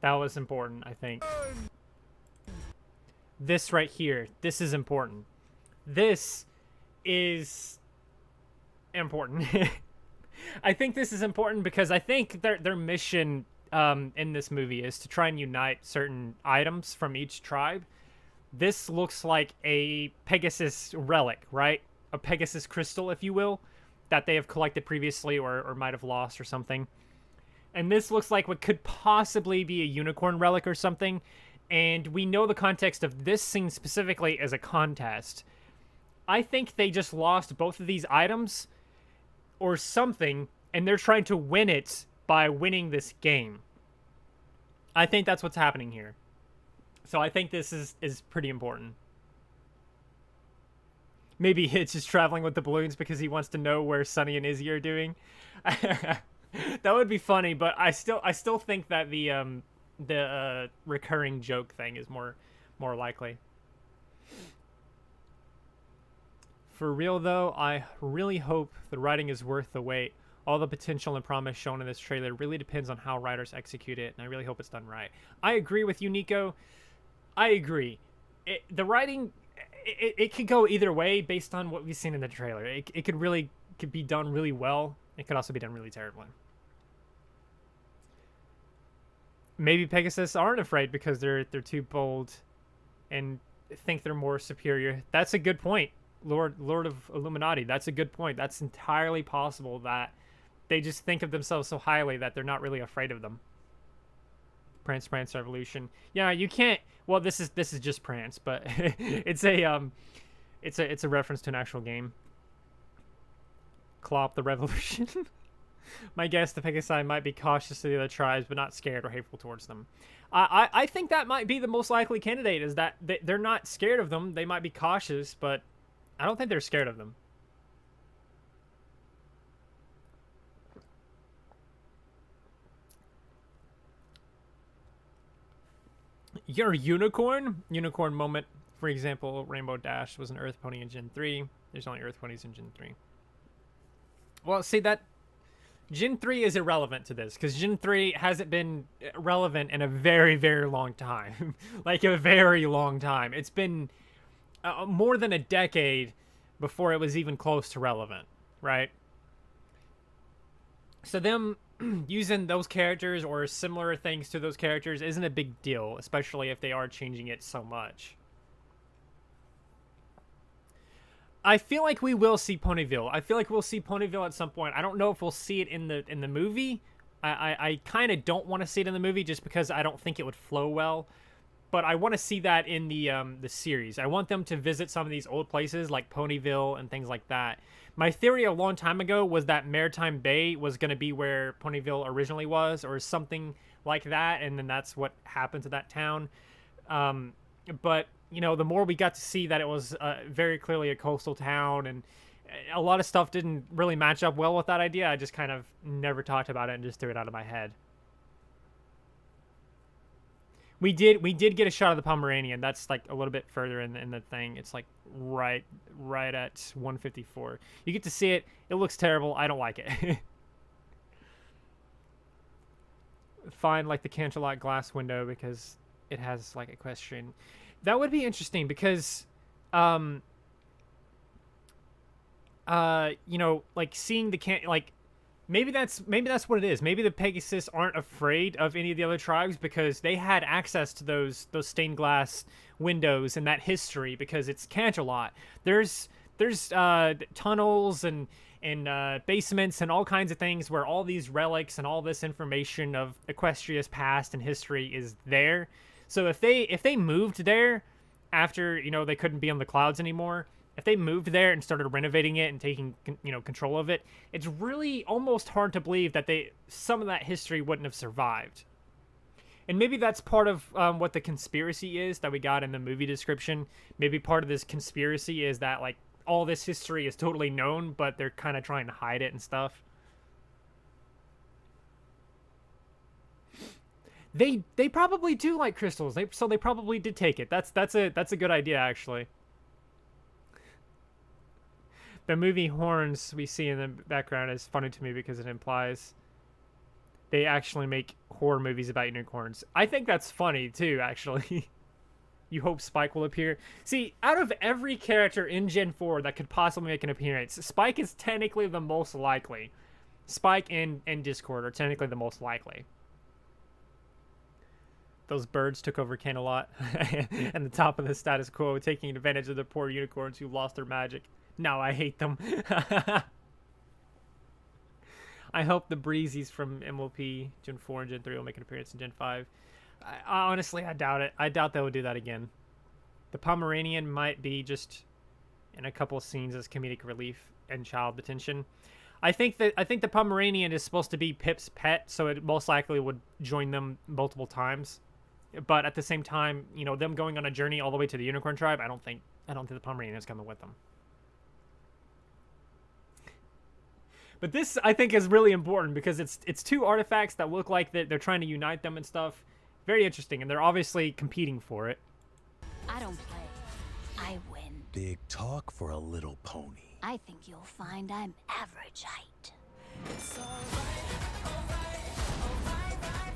That was important, I think. This right here, this is important. This is important. I think this is important because I think their mission in this movie is to try and unite certain items from each tribe. This looks like a Pegasus relic, right? A Pegasus crystal, if you will, that they have collected previously or might have lost or something. And this looks like what could possibly be a unicorn relic or something. And we know the context of this scene specifically as a contest. I think they just lost both of these items or something, and they're trying to win it by winning this game. I think that's what's happening here. So I think this is pretty important. Maybe Hitch is traveling with the balloons because he wants to know where Sunny and Izzy are doing. That would be funny, but I still think that the recurring joke thing is more likely. For real though, I really hope the writing is worth the wait. All the potential and promise shown in this trailer really depends on how writers execute it, and I really hope it's done right. I agree with you, Nico. I agree. The writing, it could go either way based on what we've seen in the trailer. It could be done really well. It could also be done really terribly. Maybe Pegasus aren't afraid because they're too bold and think they're more superior. That's a good point. Lord of Illuminati, that's a good point. That's entirely possible that they just think of themselves so highly that they're not really afraid of them. Prance Revolution. Yeah, you can't. Well, this is just Prance, but it's a reference to an actual game. Clop the Revolution. My guess, the Pegasi might be cautious to the other tribes, but not scared or hateful towards them. I think that might be the most likely candidate. Is that they're not scared of them. They might be cautious, but I don't think they're scared of them. Your unicorn moment, for example, Rainbow Dash was an Earth Pony in Gen 3. There's only Earth Ponies in Gen 3. Well, see, that Gen 3 is irrelevant to this because Gen 3 hasn't been relevant in a very, very long time. Like a very long time. It's been more than a decade before it was even close to relevant, right? So them using those characters or similar things to those characters isn't a big deal, especially if they are changing it so much. I feel like we will see Ponyville. I feel like we'll see Ponyville at some point. I don't know if we'll see it in the movie. I kind of don't want to see it in the movie just because I don't think it would flow well. But I want to see that in the series. I want them to visit some of these old places like Ponyville and things like that. My theory a long time ago was that Maritime Bay was going to be where Ponyville originally was or something like that, and then that's what happened to that town. But, you know, the more we got to see that it was very clearly a coastal town, and a lot of stuff didn't really match up well with that idea, I just kind of never talked about it and just threw it out of my head. We did get a shot of the Pomeranian. That's like a little bit further in the thing. It's like right at 154. You get to see it. It looks terrible. I don't like it. Find like the Canterlot glass window because it has like equestrian. That would be interesting because you know, like seeing the maybe that's what it is. Maybe the Pegasus aren't afraid of any of the other tribes because they had access to those stained glass windows and that history because it's Canterlot. There's tunnels and basements and all kinds of things where all these relics and all this information of Equestria's past and history is there. So if they moved there after, you know, they couldn't be on the clouds anymore, if they moved there and started renovating it and taking, you know, control of it, it's really almost hard to believe that some of that history wouldn't have survived. And maybe that's part of what the conspiracy is that we got in the movie description. Maybe part of this conspiracy is that, like, all this history is totally known, but they're kind of trying to hide it and stuff. They probably do like crystals, so they probably did take it. That's a good idea, actually. The movie horns we see in the background is funny to me because it implies they actually make horror movies about unicorns. I think that's funny too, actually. You hope Spike will appear. See, out of every character in Gen 4 that could possibly make an appearance, Spike is technically the most likely. Spike and Discord are technically the most likely. Those birds took over Canterlot and the top of the status quo, taking advantage of the poor unicorns who lost their magic. Now I hate them. I hope the Breezies from MLP Gen 4 and Gen 3 will make an appearance in Gen 5. Honestly, I doubt it. I doubt they will do that again. The Pomeranian might be just in a couple of scenes as comedic relief and child detention. I think the Pomeranian is supposed to be Pip's pet, so it most likely would join them multiple times. But at the same time, you know, them going on a journey all the way to the Unicorn Tribe, I don't think the Pomeranian is coming with them. But this, I think, is really important because it's two artifacts that look like they're trying to unite them and stuff. Very interesting, and they're obviously competing for it. I don't play. I win. big talk for a little pony. I think you'll find I'm average height.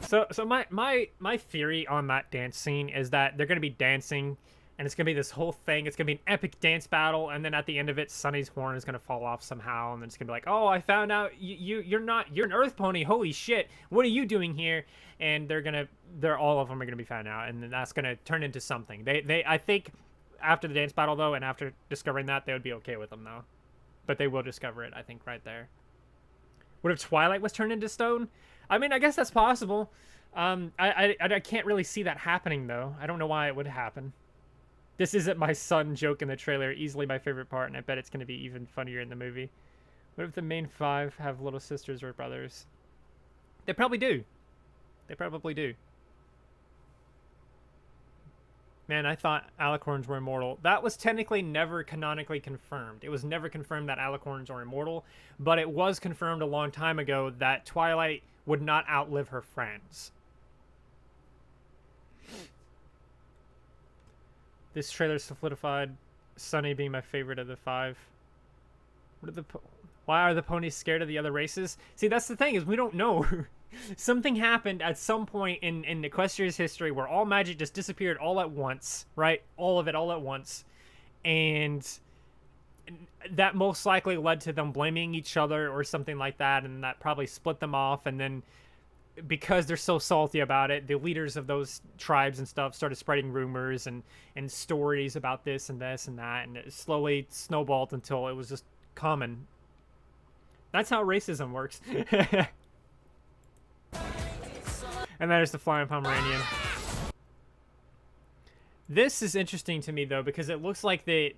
So my theory on that dance scene is that they're gonna be dancing, and it's gonna be this whole thing. It's gonna be an epic dance battle, and then at the end of it, Sunny's horn is gonna fall off somehow, and then it's gonna be like, oh, I found out you're an Earth pony. Holy shit! What are you doing here? And they're all of them are gonna be found out, and then that's gonna turn into something. I think after the dance battle though, and after discovering that, they would be okay with them though, but they will discover it. I think right there. What if Twilight was turned into stone? I mean, I guess that's possible. I can't really see that happening, though. I don't know why it would happen. This isn't my son joke in the trailer. Easily my favorite part, and I bet it's going to be even funnier in the movie. What if the main five have little sisters or brothers? They probably do. They probably do. Man, I thought alicorns were immortal. That was technically never canonically confirmed. It was never confirmed that alicorns are immortal, but it was confirmed a long time ago that Twilight would not outlive her friends. This trailer solidified Sunny being my favorite of the five. Why are the ponies scared of the other races? See, that's the thing, is we don't know. Something happened at some point in Equestria's history where all magic just disappeared all at once, right? All of it all at once. And that most likely led to them blaming each other or something like that, and that probably split them off. And then because they're so salty about it, the leaders of those tribes and stuff started spreading rumors and stories about this and this and that, and it slowly snowballed until it was just common. That's how racism works. And there's the flying Pomeranian. This is interesting to me, though, because it looks like they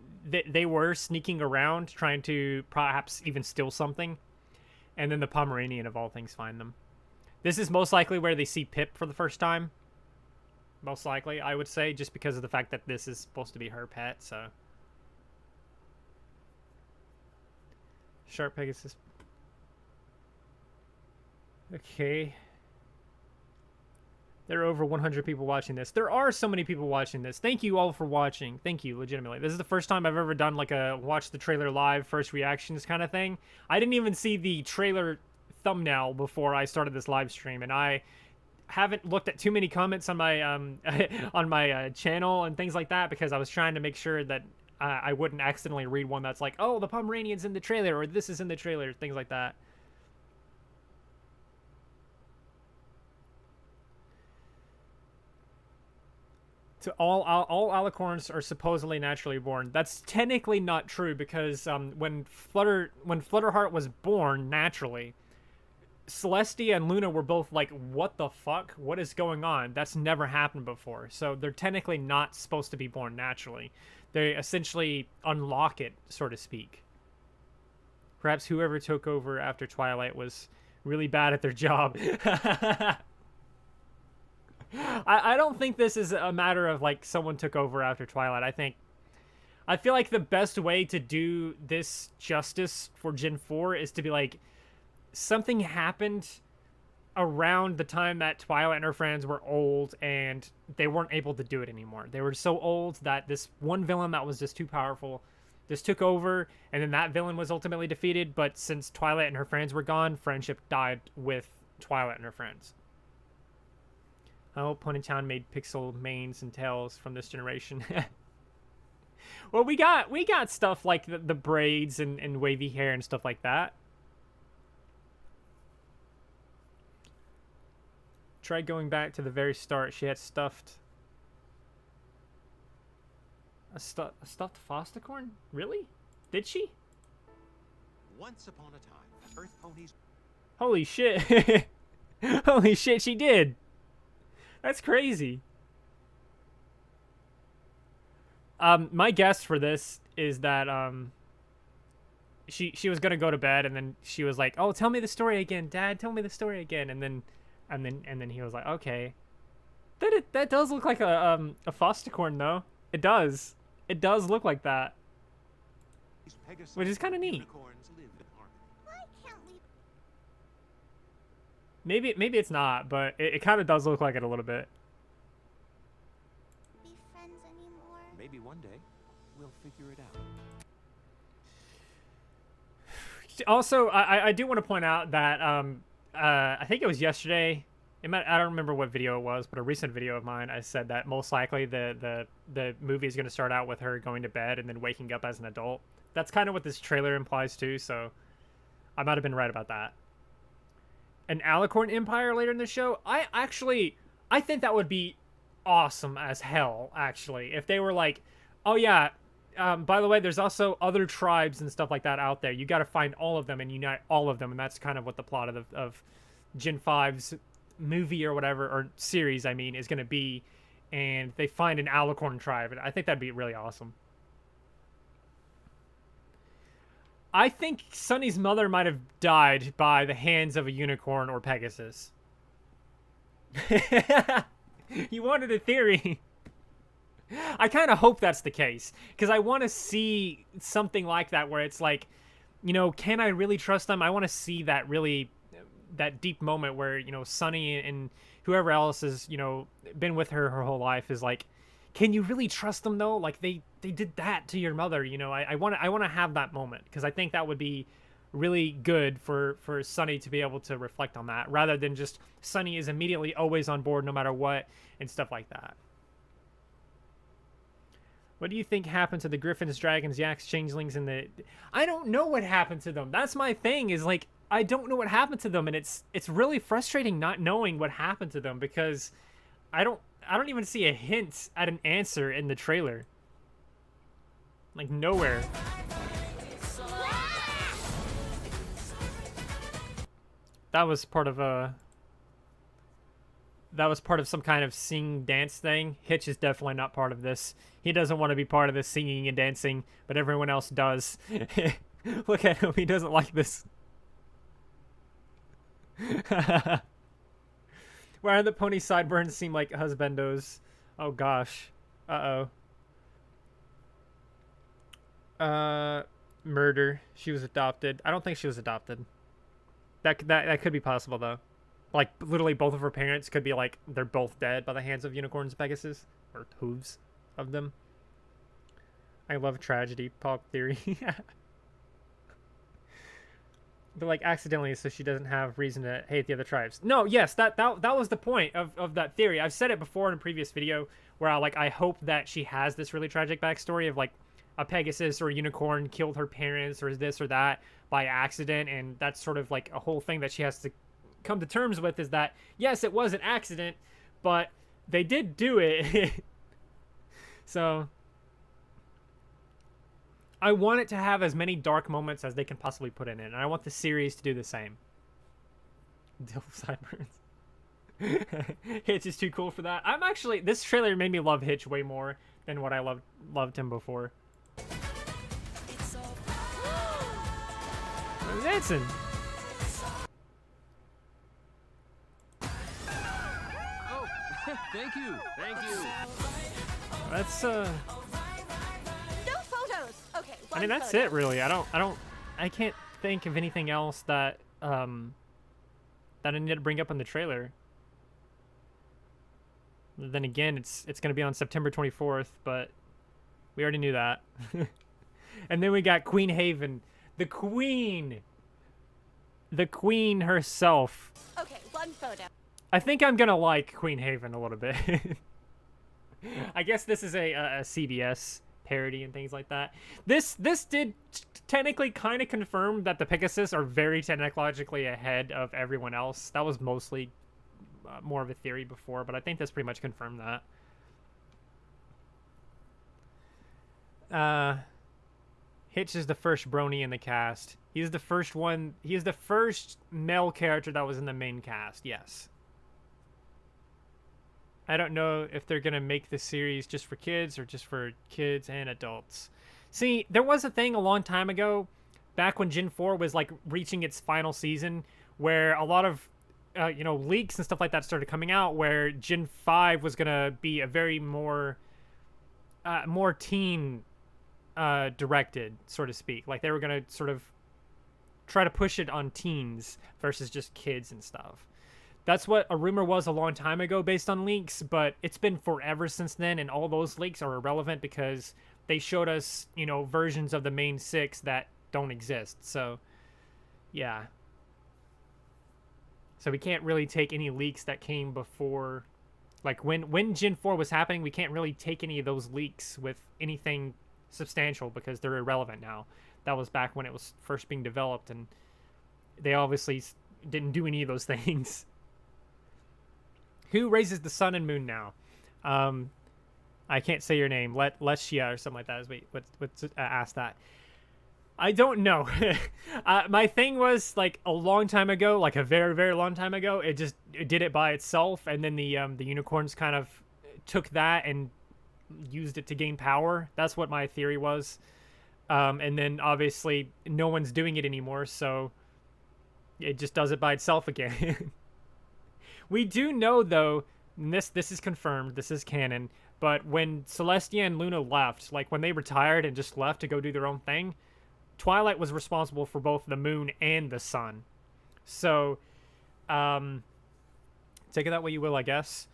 were sneaking around trying to perhaps even steal something. And then the Pomeranian, of all things, find them. This is most likely where they see Pip for the first time. Most likely, I would say, just because of the fact that this is supposed to be her pet, so. Sharp Pegasus. Okay. There are over 100 people watching this. There are so many people watching this. Thank you all for watching. Thank you, legitimately. This is the first time I've ever done like a watch the trailer live, first reactions kind of thing. I didn't even see the trailer thumbnail before I started this live stream, and I haven't looked at too many comments on my on my channel and things like that, because I was trying to make sure that I wouldn't accidentally read one that's like, oh, the Pomeranian's in the trailer, or this is in the trailer, things like that. To all alicorns are supposedly naturally born. That's technically not true, because when Flutterheart was born naturally, Celestia and Luna were both like, what the fuck? What is going on? That's never happened before. So they're technically not supposed to be born naturally. They essentially unlock it, so to speak. Perhaps whoever took over after Twilight was really bad at their job. I don't think this is a matter of like someone took over after Twilight. I feel like the best way to do this justice for Gen 4 is to be like, something happened around the time that Twilight and her friends were old and they weren't able to do it anymore. They were so old that this one villain that was just too powerful just took over, and then that villain was ultimately defeated. But since Twilight and her friends were gone, friendship died with Twilight and her friends. I hope Ponytown made pixel manes and tails from this generation. Well, we got stuff like the braids and wavy hair and stuff like that. Try going back to the very start. She had stuffed a stuffed Fosticorn? Really? Did she? Once upon a time, Earth ponies. Holy shit! Holy shit, she did. That's crazy. My guess for this is that she was gonna go to bed, and then she was like, "Oh, tell me the story again, Dad. Tell me the story again." And then he was like, "Okay." That does look like a Fosticorn, though. It does. It does look like that, which is kind of neat. Maybe it's not, but it kind of does look like it a little bit. Maybe one day. we'll figure it out. Also, I do want to point out that I think it was yesterday. I don't remember what video it was, but a recent video of mine, I said that most likely the movie is going to start out with her going to bed and then waking up as an adult. That's kind of what this trailer implies too, so I might have been right about that. An Alicorn Empire later in the show? I think that would be awesome as hell, actually. If they were like, oh yeah, by the way, there's also other tribes and stuff like that out there. You got to find all of them and unite all of them, and that's kind of what the plot of Gen 5's movie or whatever, or series, I mean, is going to be. And they find an Alicorn tribe, and I think that'd be really awesome. I think Sunny's mother might have died by the hands of a unicorn or Pegasus. You wanted a theory. I kind of hope that's the case, because I want to see something like that where it's like, you know, can I really trust them? I want to see that deep moment where, you know, Sunny and whoever else has, you know, been with her whole life is like, can you really trust them though? Like they did that to your mother, you know. I want to have that moment, because I think that would be really good for Sunny to be able to reflect on that, rather than just Sunny is immediately always on board no matter what and stuff like that. What do you think happened to the Griffins, Dragons, Yaks, Changelings, and the... I don't know what happened to them. That's my thing, is like, I don't know what happened to them, and it's really frustrating not knowing what happened to them, because I don't even see a hint at an answer in the trailer. Like, nowhere. That was part of some kind of sing dance thing. Hitch is definitely not part of this. He doesn't want to be part of this singing and dancing, but everyone else does. Look at him, he doesn't like this. Why do the pony sideburns seem like husbandos? Oh gosh. Murder. She was adopted. I don't think she was adopted. That could be possible though. Like literally both of her parents could be like, they're both dead by the hands of unicorns, Pegasus, or hooves of them. I love tragedy pop theory. But like accidentally, so she doesn't have reason to hate the other tribes. No, yes, that was the point of that theory. I've said it before in a previous video where I hope that she has this really tragic backstory of like a Pegasus or a unicorn killed her parents or this or that by accident, and that's sort of like a whole thing that she has to come to terms with, is that yes, it was an accident, but they did do it. So I want it to have as many dark moments as they can possibly put in it, and I want the series to do the same. Dill sideburns. Hitch is too cool for that. This trailer made me love Hitch way more than what I loved him before. I'm dancing. Oh, thank you. That's No photos. Okay. I mean, that's it really. I can't think of anything else that I need to bring up in the trailer. Then again, it's going to be on September 24th, but we already knew that. And then we got Queen Haven, the queen herself. Okay, one photo. I think I'm going to like Queen Haven a little bit. I guess this is a CBS parody and things like that. This did technically kind of confirm that the Pegasus are very technologically ahead of everyone else. That was mostly more of a theory before, but I think this pretty much confirmed that. Hitch is the first brony in the cast. He's the first one. He is the first male character that was in the main cast. Yes. I don't know if they're going to make the series just for kids or just for kids and adults. See, there was a thing a long time ago, back when Gen 4 was like reaching its final season, where a lot of leaks and stuff like that started coming out, where Gen 5 was going to be a very more teen directed, so to speak. Like they were going to sort of try to push it on teens versus just kids and stuff. That's what a rumor was a long time ago based on leaks, but it's been forever since then, and all those leaks are irrelevant because they showed us, you know, versions of the main 6 that don't exist. So, yeah. So we can't really take any leaks that came before, like when Gen 4 was happening, we can't really take any of those leaks with anything substantial because they're irrelevant now. That was back when it was first being developed, and they obviously didn't do any of those things. Who raises the sun and moon now? I can't say your name. Leshia or something like that. Let's ask that. I don't know. My thing was, like, a long time ago, like a very, very long time ago, it did it by itself, and then the unicorns kind of took that and used it to gain power. That's what my theory was. And then, obviously, no one's doing it anymore, so it just does it by itself again. We do know, though, and this is confirmed, this is canon, but when Celestia and Luna left, like, when they retired and just left to go do their own thing, Twilight was responsible for both the moon and the sun. So, take it that way you will, I guess.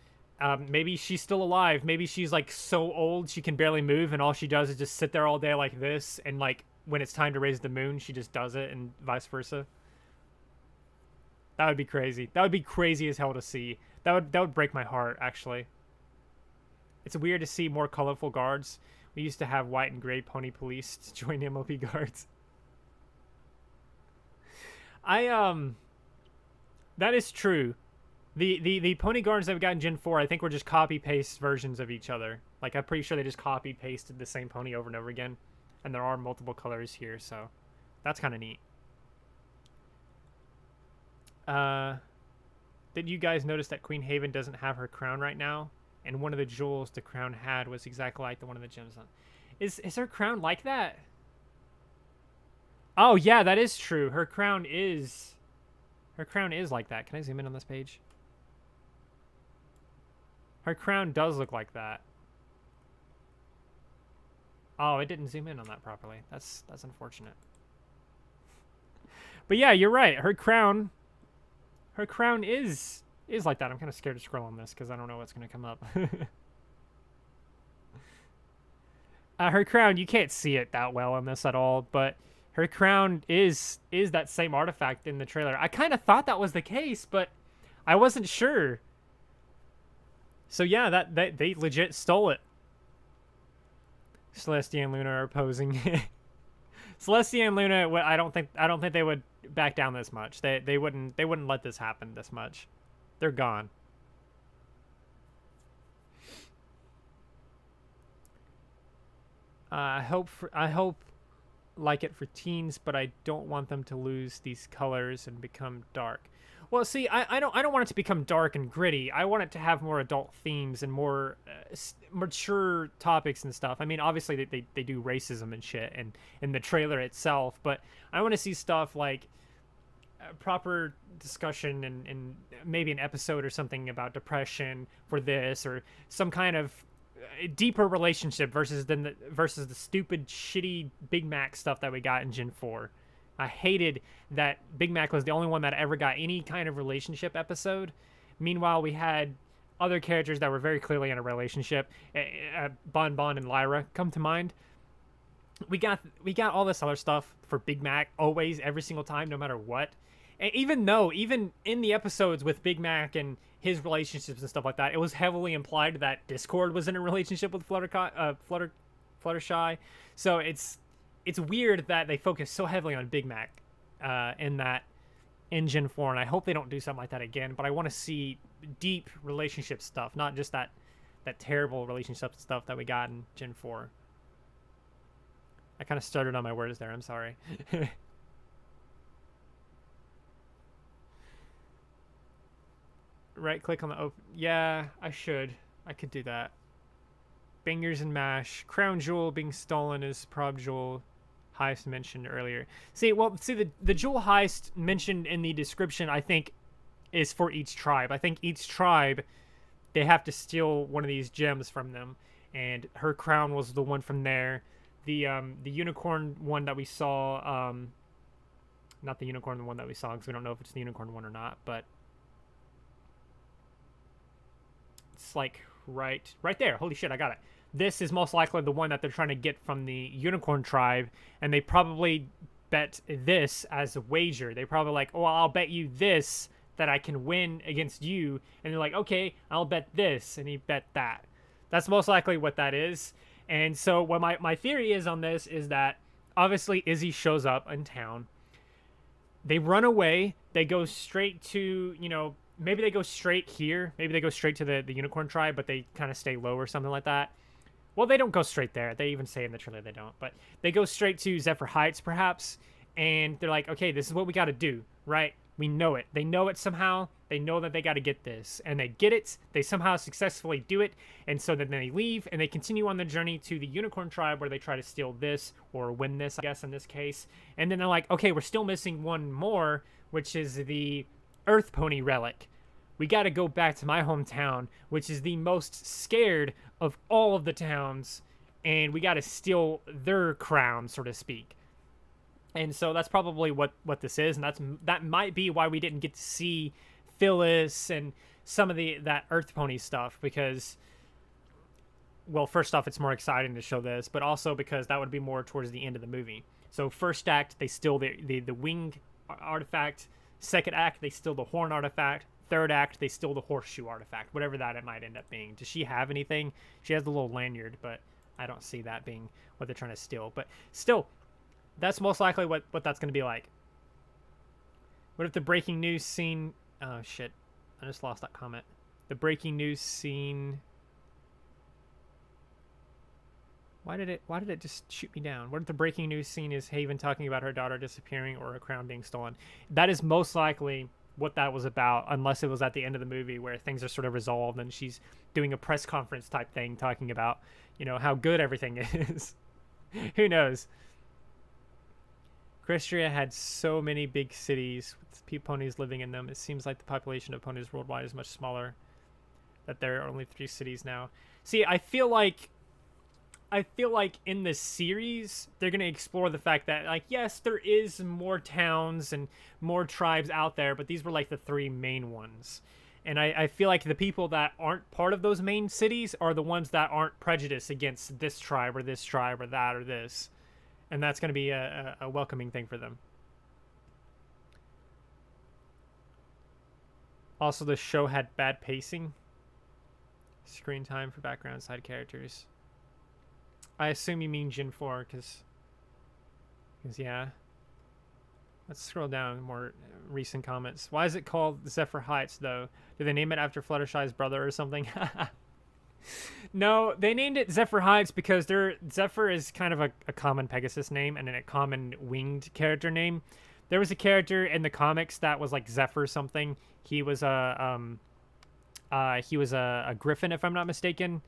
Maybe she's still alive. Maybe she's, like, so old she can barely move, and all she does is just sit there all day like this, and, like, when it's time to raise the moon, she just does it, and vice versa. That would be crazy. That would be crazy as hell to see. That would break my heart, actually. It's weird to see more colorful guards. We used to have white and gray pony police to join MLP guards. That is true. The pony guards that we got in Gen 4, I think were just copy-paste versions of each other. Like, I'm pretty sure they just copy-pasted the same pony over and over again. And there are multiple colors here, so that's kind of neat. Did you guys notice that Queen Haven doesn't have her crown right now? And one of the jewels the crown had was exactly like the one of the gems on. Is her crown like that? Oh, yeah, that is true. Her crown is like that. Can I zoom in on this page? Her crown does look like that. Oh, it didn't zoom in on that properly. That's unfortunate. But yeah, you're right. Her crown is like that. I'm kind of scared to scroll on this because I don't know what's going to come up. Her crown, you can't see it that well on this at all, but her crown is that same artifact in the trailer. I kind of thought that was the case, but I wasn't sure. So yeah, that they legit stole it. Celestia and Luna are posing. Celestia and Luna, I don't think they would back down this much. They wouldn't let this happen this much. They're gone. I hope like it for teens, but I don't want them to lose these colors and become dark. Well, see, I don't want it to become dark and gritty. I want it to have more adult themes and more mature topics and stuff. I mean, obviously they do racism and shit and in the trailer itself, but I want to see stuff like proper discussion and maybe an episode or something about depression for this, or some kind of deeper relationship versus the stupid shitty Big Mac stuff that we got in Gen 4. I hated that Big Mac was the only one that ever got any kind of relationship episode. Meanwhile, we had other characters that were very clearly in a relationship. Bon Bon and Lyra come to mind. We got all this other stuff for Big Mac always, every single time, no matter what. And even in the episodes with Big Mac and his relationships and stuff like that, it was heavily implied that Discord was in a relationship with Fluttershy. So it's weird that they focus so heavily on Big Mac in Gen 4, and I hope they don't do something like that again, but I want to see deep relationship stuff, not just that terrible relationship stuff that we got in Gen 4. I kind of stuttered on my words there, I'm sorry. Right click on the open. Yeah, I could do that. Bangers and mash. Crown jewel being stolen is prob jewel heist mentioned earlier. See, the jewel heist mentioned in the description, I think, is for each tribe. I think each tribe, they have to steal one of these gems from them, and her crown was the one from there. The unicorn one that we saw, not the unicorn one that we saw, because we don't know if it's the unicorn one or not, but it's like right there. Holy shit, I got it. this is most likely the one that they're trying to get from the unicorn tribe, and they probably bet this as a wager. They probably like, oh, I'll bet you this that I can win against you, and they're like, okay, I'll bet this, and he bet that. That's most likely what that is. And so what my theory is on this is that obviously Izzy shows up in town. They run away. They go straight to, you know, maybe they go straight here. Maybe they go straight to the unicorn tribe, but they kind of stay low or something like that. Well, they don't go straight there. They even say in the trailer they don't. But they go straight to Zephyr Heights, perhaps. And they're like, okay, this is what we got to do, right? We know it. They know it somehow. They know that they got to get this. And they get it. They somehow successfully do it. And so then they leave. And they continue on the journey to the unicorn tribe where they try to steal this or win this, I guess, in this case. And then they're like, okay, we're still missing one more, which is the Earth Pony relic. We got to go back to my hometown, which is the most scared of all of the towns, and we got to steal their crown, so to speak. And so that's probably what this is, and that might be why we didn't get to see Phyllis and some of that Earth Pony stuff, because, well, first off, it's more exciting to show this, but also because that would be more towards the end of the movie. So first act, they steal the wing artifact. Second act, they steal the horn artifact. Third act, they steal the horseshoe artifact, whatever that it might end up being. Does she have anything? She has the little lanyard, but I don't see that being what they're trying to steal. But still, that's most likely what that's going to be like. What if the breaking news scene... Oh, shit. I just lost that comment. The breaking news scene... Why did it just shoot me down? What if the breaking news scene is Haven talking about her daughter disappearing or her crown being stolen? That is most likely what that was about, unless it was at the end of the movie where things are sort of resolved and she's doing a press conference type thing talking about, you know, how good everything is. Who knows? Crystria had so many big cities with ponies living in them. It seems like the population of ponies worldwide is much smaller, that there are only 3 cities now. See, I feel like in this series, they're going to explore the fact that, like, yes, there is more towns and more tribes out there, but these were, like, the 3 main ones. And I feel like the people that aren't part of those main cities are the ones that aren't prejudiced against this tribe or that or this. And that's going to be a welcoming thing for them. Also, the show had bad pacing. Screen time for background side characters. I assume you mean Gen 4, because yeah. Let's scroll down more recent comments. Why is it called Zephyr Heights, though? Do they name it after Fluttershy's brother or something? No, they named it Zephyr Heights because Zephyr is kind of a common Pegasus name and a common winged character name. There was a character in the comics that was like Zephyr something. He was a griffin, if I'm not mistaken.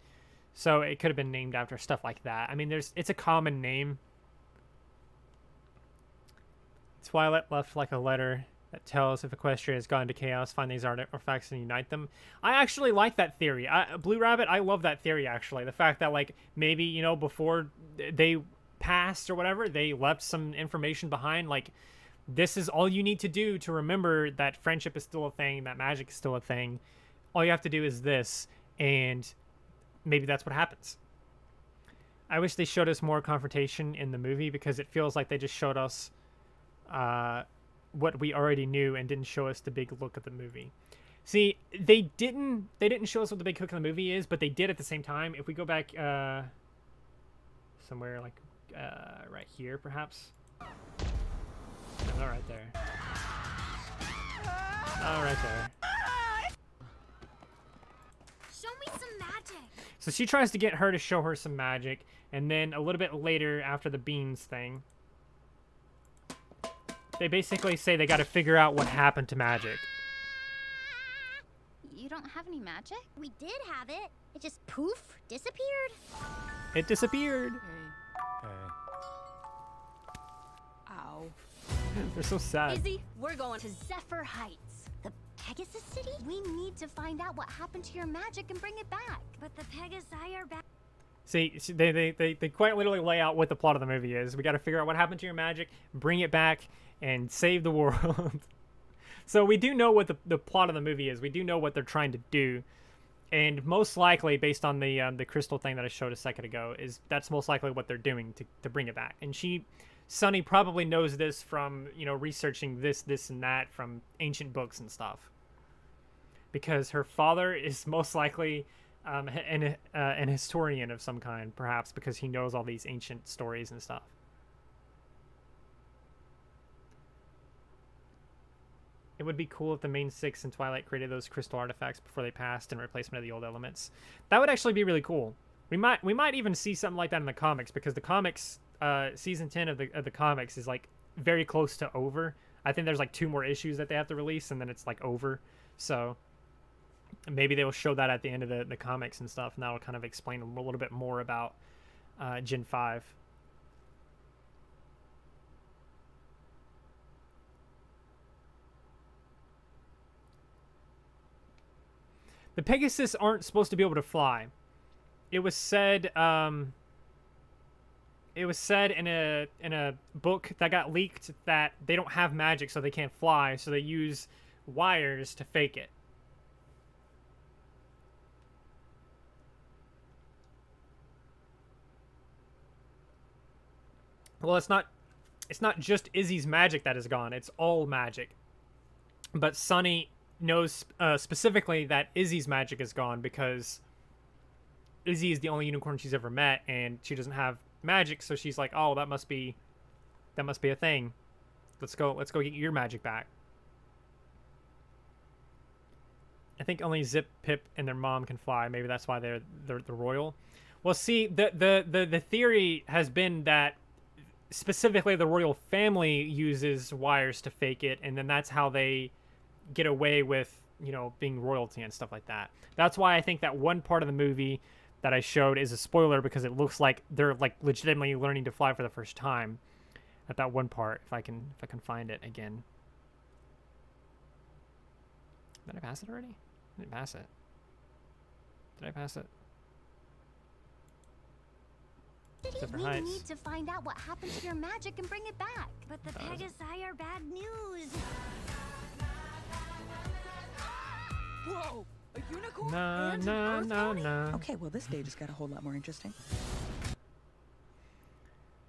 So it could have been named after stuff like that. I mean, it's a common name. Twilight left like a letter that tells if Equestria has gone to chaos, find these artifacts and unite them. I actually like that theory. Blue Rabbit, I love that theory, actually. The fact that, like, maybe, you know, before they passed or whatever, they left some information behind. Like, this is all you need to do to remember that friendship is still a thing, that magic is still a thing. All you have to do is this, and maybe that's what happens. I wish they showed us more confrontation in the movie because it feels like they just showed us what we already knew and didn't show us the big look of the movie. See, they didn't show us what the big hook of the movie is, but they did at the same time. If we go back somewhere like right here, perhaps. No, right there. Oh, right there. Show me some magic. So she tries to get her to show her some magic, and then a little bit later, after the beans thing, they basically say they got to figure out what happened to magic. You don't have any magic? We did have it. It just poof, disappeared. It disappeared. Ow. They're so sad. Izzy, we're going to Zephyr Heights. The Pegasus City? We need to find out what happened to your magic and bring it back. But the Pegasi are back. See, they quite literally lay out what the plot of the movie is. We got to figure out what happened to your magic, bring it back, and save the world. So we do know what the plot of the movie is. We do know what they're trying to do. And most likely, based on the crystal thing that I showed a second ago, is that's most likely what they're doing to bring it back. And Sunny probably knows this from, you know, researching this, and that from ancient books and stuff. Because her father is most likely an historian of some kind, perhaps because he knows all these ancient stories and stuff. It would be cool if the main six in Twilight created those crystal artifacts before they passed in replacement of the old elements. That would actually be really cool. We might even see something like that in the comics, because the comics, season 10 of the comics is like very close to over. I think there's like 2 more issues that they have to release, and then it's like over. So maybe they will show that at the end of the comics and stuff, and that will kind of explain a little bit more about Gen 5. The Pegasus aren't supposed to be able to fly. It was said in a book that got leaked that they don't have magic, so they can't fly, so they use wires to fake it. Well, it's not just Izzy's magic that is gone. It's all magic. But Sunny knows specifically that Izzy's magic is gone because Izzy is the only unicorn she's ever met, and she doesn't have magic, so she's like, "Oh, that must be a thing. Let's go get your magic back." I think only Zip, Pip, and their mom can fly. Maybe that's why they're the royal. Well, see, the theory has been that specifically the royal family uses wires to fake it, and then that's how they get away with, you know, being royalty and stuff like that. That's why I think that one part of the movie that I showed is a spoiler, because it looks like they're like legitimately learning to fly for the first time at that one part. If I can find it again. Did I pass it already? I didn't pass it. Did I pass it? We need to find out what happened to your magic and bring it back. But the Pegasi are bad news. Whoa! A unicorn No, and no, an earth no, pony? no. Okay, well, this day just got a whole lot more interesting.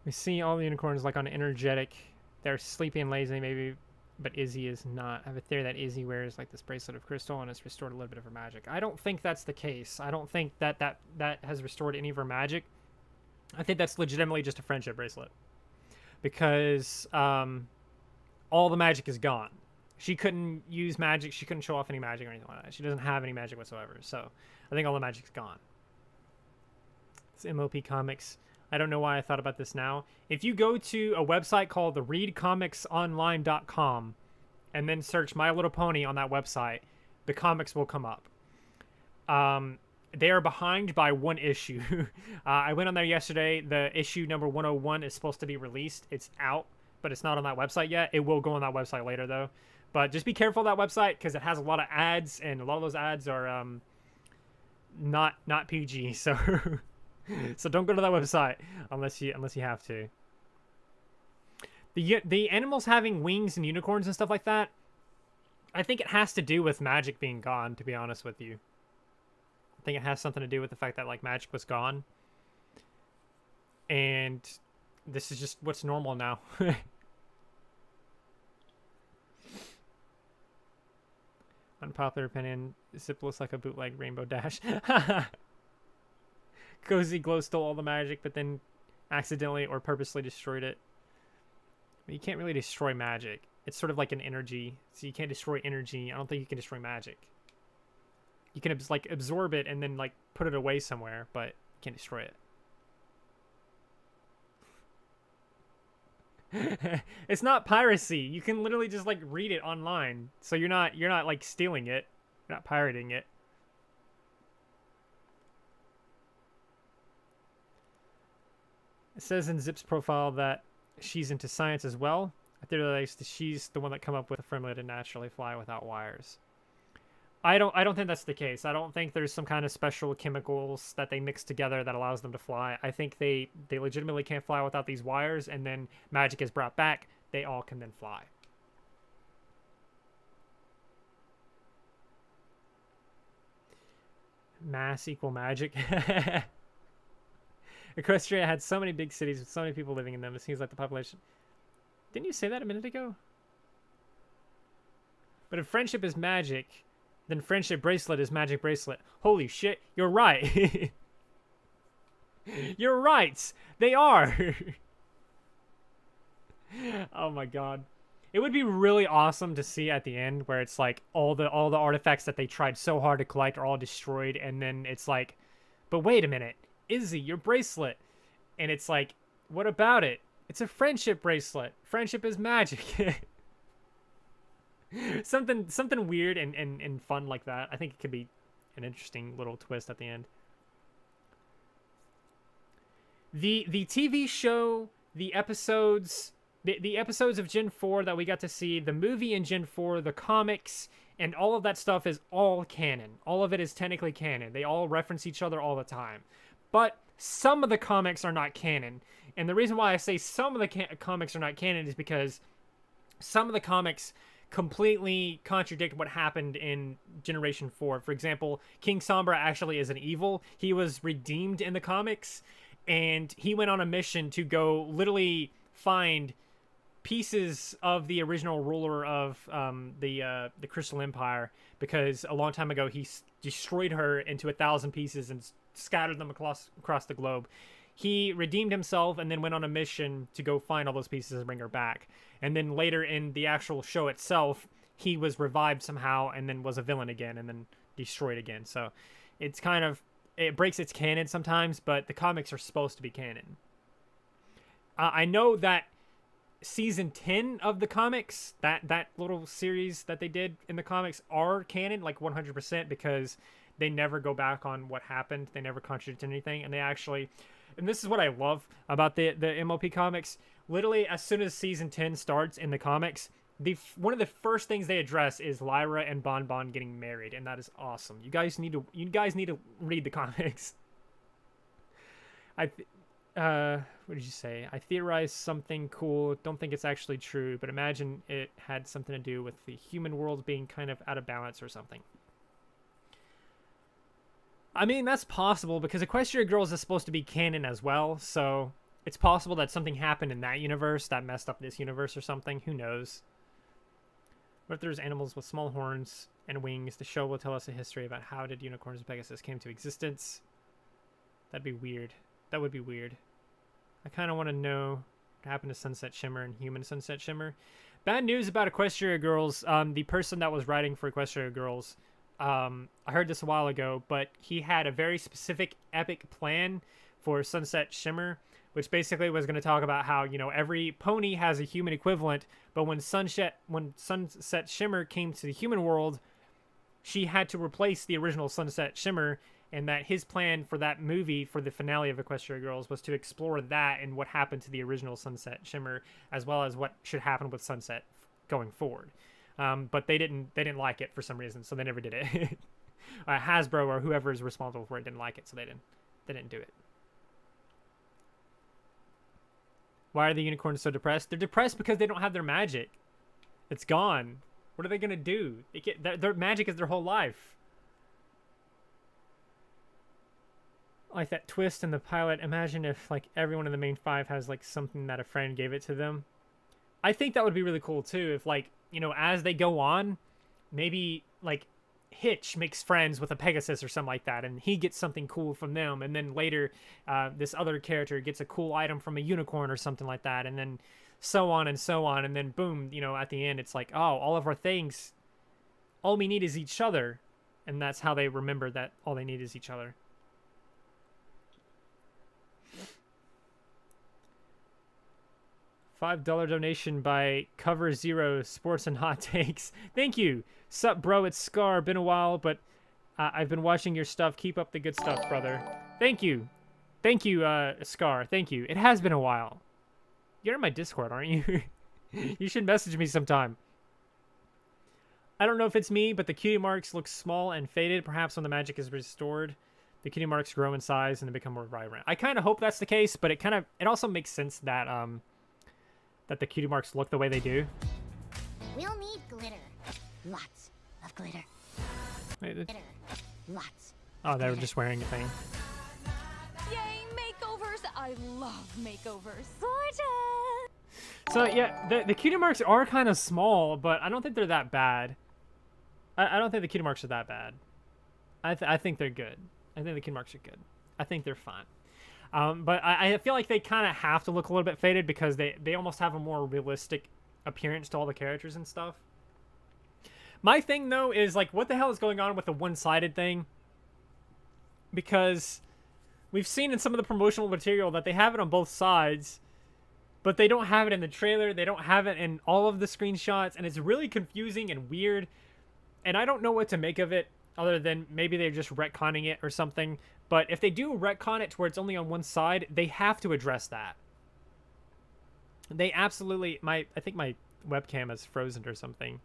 We see all the unicorns like on energetic. They're sleepy and lazy, maybe, but Izzy is not. I have a theory that Izzy wears like this bracelet of crystal and has restored a little bit of her magic. I don't think that's the case. I don't think that has restored any of her magic. I think that's legitimately just a friendship bracelet, because all the magic is gone. She couldn't use magic. She couldn't show off any magic or anything like that. She doesn't have any magic whatsoever. So I think all the magic's gone. It's MLP Comics. I don't know why I thought about this now. If you go to a website called the readcomicsonline.com and then search My Little Pony on that website, the comics will come up. They are behind by 1 issue. I went on there yesterday. The issue number 101 is supposed to be released. It's out, but it's not on that website yet. It will go on that website later, though. But just be careful of that website, because it has a lot of ads, and a lot of those ads are not PG. So so don't go to that website unless you have to. The animals having wings and unicorns and stuff like that, I think it has to do with magic being gone, to be honest with you. I think it has something to do with the fact that like magic was gone, and this is just what's normal now. Unpopular opinion, Zip looks like a bootleg Rainbow Dash. Cozy Glow stole all the magic, but then accidentally or purposely destroyed it. But you can't really destroy magic. It's sort of like an energy, so you can't destroy energy. I don't think you can destroy magic. You can like absorb it and then like put it away somewhere, but you can't destroy it. It's not piracy. You can literally just like read it online. So you're not like stealing it. You're not pirating it. It says in Zip's profile that she's into science as well. I think that she's the one that come up with a formula to naturally fly without wires. I don't think that's the case. I don't think there's some kind of special chemicals that they mix together that allows them to fly. I think they legitimately can't fly without these wires, and then magic is brought back. They all can then fly. Mass equal magic. Equestria had so many big cities with so many people living in them. It seems like the population... Didn't you say that a minute ago? But if friendship is magic, then friendship bracelet is magic bracelet. Holy shit, you're right. You're right. They are. Oh my god. It would be really awesome to see at the end where it's like all the artifacts that they tried so hard to collect are all destroyed, and then it's like, but wait a minute, Izzy, your bracelet. And it's like, what about it? It's a friendship bracelet. Friendship is magic. Something weird and fun like that. I think it could be an interesting little twist at the end. The TV show, the episodes of Gen 4 that we got to see, the movie in Gen 4, the comics, and all of that stuff is all canon. All of it is technically canon. They all reference each other all the time. But some of the comics are not canon. And the reason why I say some of the comics are not canon is because some of the comics completely contradict what happened in Generation 4. For example, King Sombra actually is an evil. He was redeemed in the comics, and he went on a mission to go literally find pieces of the original ruler of the Crystal Empire, because a long time ago he destroyed her into 1,000 pieces and scattered them across the globe. He redeemed himself and then went on a mission to go find all those pieces and bring her back. And then later in the actual show itself, he was revived somehow and then was a villain again and then destroyed again. So it's kind of, it breaks its canon sometimes, but the comics are supposed to be canon. I know that season 10 of the comics, that little series that they did in the comics, are canon, like 100%, because they never go back on what happened. They never contradict anything, and they actually, and this is what I love about the MLP comics, literally as soon as season 10 starts in the comics, one of the first things they address is Lyra and Bon Bon getting married, and that is awesome. You guys need to read the comics. What did you say? I theorized something cool. Don't think it's actually true, but imagine it had something to do with the human world being kind of out of balance or something. I mean, that's possible because Equestria Girls is supposed to be canon as well, so it's possible that something happened in that universe that messed up this universe or something. Who knows? What if there's animals with small horns and wings? The show will tell us a history about how did unicorns and Pegasus came to existence. That'd be weird. That would be weird. I kind of want to know what happened to Sunset Shimmer and Human Sunset Shimmer. Bad news about Equestria Girls. The person that was writing for Equestria Girls, I heard this a while ago, but he had a very specific epic plan for Sunset Shimmer, which basically was going to talk about how, you know, every pony has a human equivalent, but when Sunset Shimmer came to the human world, she had to replace the original Sunset Shimmer, and that his plan for that movie, for the finale of Equestria Girls, was to explore that and what happened to the original Sunset Shimmer, as well as what should happen with Sunset going forward. But they didn't like it for some reason, so they never did it. Hasbro or whoever is responsible for it didn't like it, so they didn't do it. Why are the unicorns so depressed? They're depressed because they don't have their magic. It's gone. What are they gonna do? Their magic is their whole life. Like that twist in the pilot. Imagine if like everyone in the main 5 has like something that a friend gave it to them. I think that would be really cool too. If like, you know, as they go on, maybe like Hitch makes friends with a Pegasus or something like that, and he gets something cool from them, and then later this other character gets a cool item from a unicorn or something like that, and then so on, and then boom, you know, at the end it's like, oh, all of our things, all we need is each other, and that's how they remember that all they need is each other. $5 donation by Cover Zero Sports and Hot Takes. Thank you. Sup, bro? It's Scar. Been a while, but I've been watching your stuff. Keep up the good stuff, brother. Thank you. Thank you, Scar. Thank you. It has been a while. You're in my Discord, aren't you? You should message me sometime. I don't know if it's me, but the cutie marks look small and faded. Perhaps when the magic is restored, the cutie marks grow in size and they become more vibrant. I kind of hope that's the case, but it also makes sense that that the cutie marks look the way they do. We'll need glitter. Lots of glitter. Wait, Glitter. Lots Oh, they were just wearing a thing. Yay, makeovers! I love makeovers. Gorgeous! So yeah, the cutie marks are kind of small, but I don't think they're that bad. I don't think the cutie marks are that bad. I think they're good. I think the cutie marks are good. I think they're fine. But I feel like they kind of have to look a little bit faded because they almost have a more realistic appearance to all the characters and stuff. My thing, though, is, like, what the hell is going on with the one-sided thing? Because we've seen in some of the promotional material that they have it on both sides, but they don't have it in the trailer. They don't have it in all of the screenshots, and it's really confusing and weird. And I don't know what to make of it, other than maybe they're just retconning it or something. But if they do retcon it to where it's only on one side, they have to address that. They absolutely... I think my webcam is frozen or something.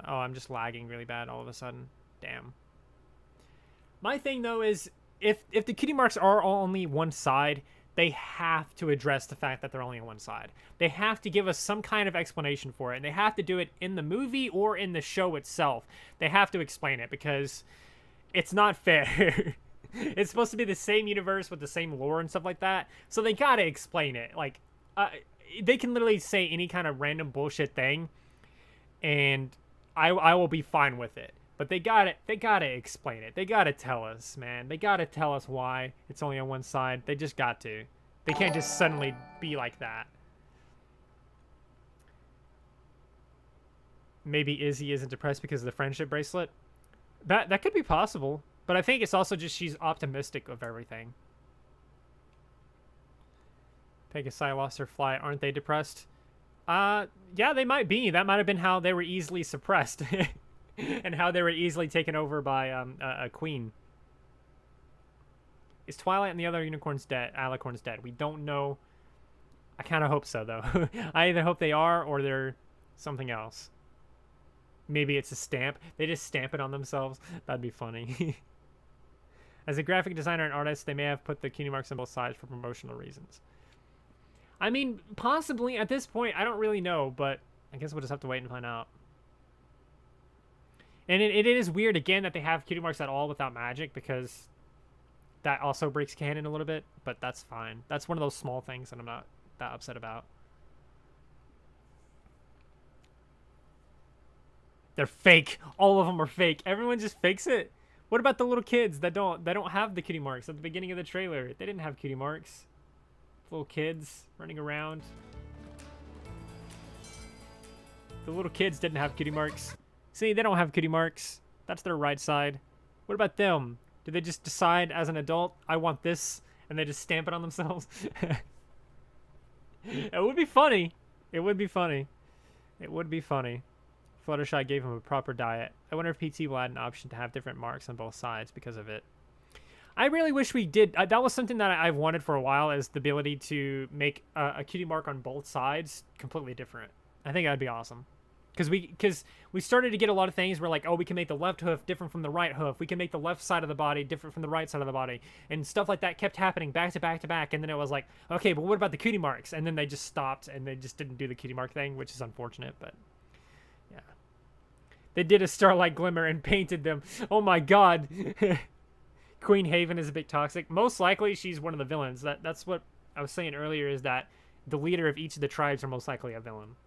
Oh, I'm just lagging really bad all of a sudden. Damn. My thing, though, is if the cutie marks are all only one side, they have to address the fact that they're only on one side. They have to give us some kind of explanation for it, and they have to do it in the movie or in the show itself. They have to explain it because it's not fair. It's supposed to be the same universe with the same lore and stuff like that, so they gotta explain it. Like, they can literally say any kind of random bullshit thing, and I will be fine with it. But they gotta explain it. They gotta tell us, man. They gotta tell us why it's only on one side. They just got to. They can't just suddenly be like that. Maybe Izzy isn't depressed because of the friendship bracelet. That could be possible. But I think it's also just she's optimistic of everything. Pegasi lost her fly. Aren't they depressed? Yeah, they might be. That might have been how they were easily suppressed. And how they were easily taken over by a queen. Is Twilight and the other unicorns dead? Alicorns dead? We don't know. I kind of hope so, though. I either hope they are or they're something else. Maybe it's a stamp. They just stamp it on themselves. That'd be funny. As a graphic designer and artist, they may have put the cutie marks on both sides for promotional reasons. I mean, possibly at this point. I don't really know, but I guess we'll just have to wait and find out. And it is weird, again, that they have cutie marks at all without magic, because that also breaks canon a little bit, but that's fine. That's one of those small things that I'm not that upset about. They're fake. All of them are fake. Everyone just fakes it. What about the little kids that don't have the cutie marks at the beginning of the trailer? They didn't have cutie marks. Little kids running around. The little kids didn't have cutie marks. See, they don't have cutie marks. That's their right side. What about them? Do they just decide as an adult, I want this, and they just stamp it on themselves? It would be funny. It would be funny. It would be funny. Fluttershy gave him a proper diet. I wonder if PT will add an option to have different marks on both sides because of it. I really wish we did. That was something that I've wanted for a while, is the ability to make a cutie mark on both sides completely different. I think that'd be awesome. Because we started to get a lot of things where, like, oh, we can make the left hoof different from the right hoof. We can make the left side of the body different from the right side of the body. And stuff like that kept happening back to back to back. And then it was like, okay, but what about the cutie marks? And then they just stopped and they just didn't do the cutie mark thing, which is unfortunate, but yeah. They did a starlight glimmer and painted them. Oh my god. Queen Haven is a bit toxic. Most likely she's one of the villains. That's what I was saying earlier, is that the leader of each of the tribes are most likely a villain.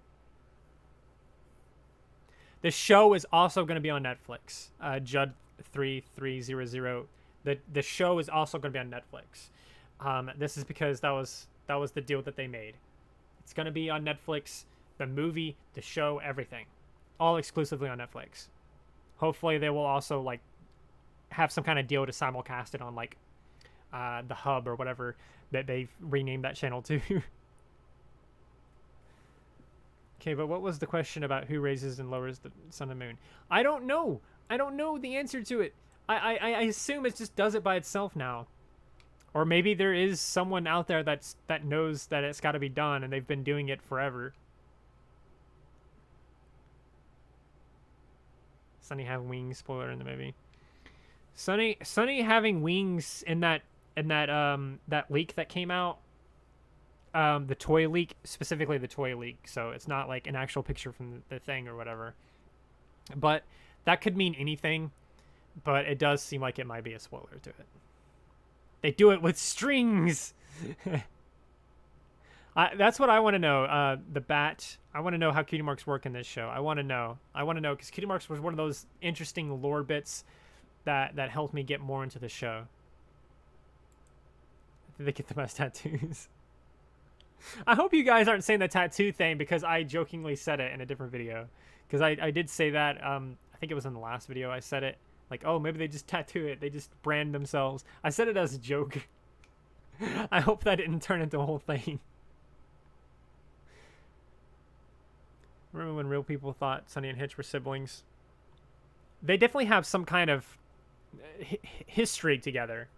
The show is also going to be on Netflix. Judd3300. The show is also going to be on Netflix. This is because that was the deal that they made. It's going to be on Netflix. The movie, the show, everything, all exclusively on Netflix. Hopefully, they will also like have some kind of deal to simulcast it on like the Hub or whatever that they've renamed that channel to. Okay, but what was the question about who raises and lowers the sun and moon? I don't know. I don't know the answer to it. I assume it just does it by itself now. Or maybe there is someone out there that knows that it's got to be done, and they've been doing it forever. Sunny have wings. Spoiler in the movie. Sunny having wings in that leak that came out. The toy leak, specifically the toy leak, so it's not like an actual picture from the thing or whatever. But that could mean anything, but it does seem like it might be a spoiler to it. They do it with strings! That's what I want to know. The bat. I want to know how cutie marks work in this show. I want to know. Because cutie marks was one of those interesting lore bits that helped me get more into the show. I think they get the best tattoos. I hope you guys aren't saying the tattoo thing because I jokingly said it in a different video. Because I did say that. I think it was in the last video I said it. Like, oh, maybe they just tattoo it. They just brand themselves. I said it as a joke. I hope that didn't turn into a whole thing. Remember when real people thought Sonny and Hitch were siblings? They definitely have some kind of history together.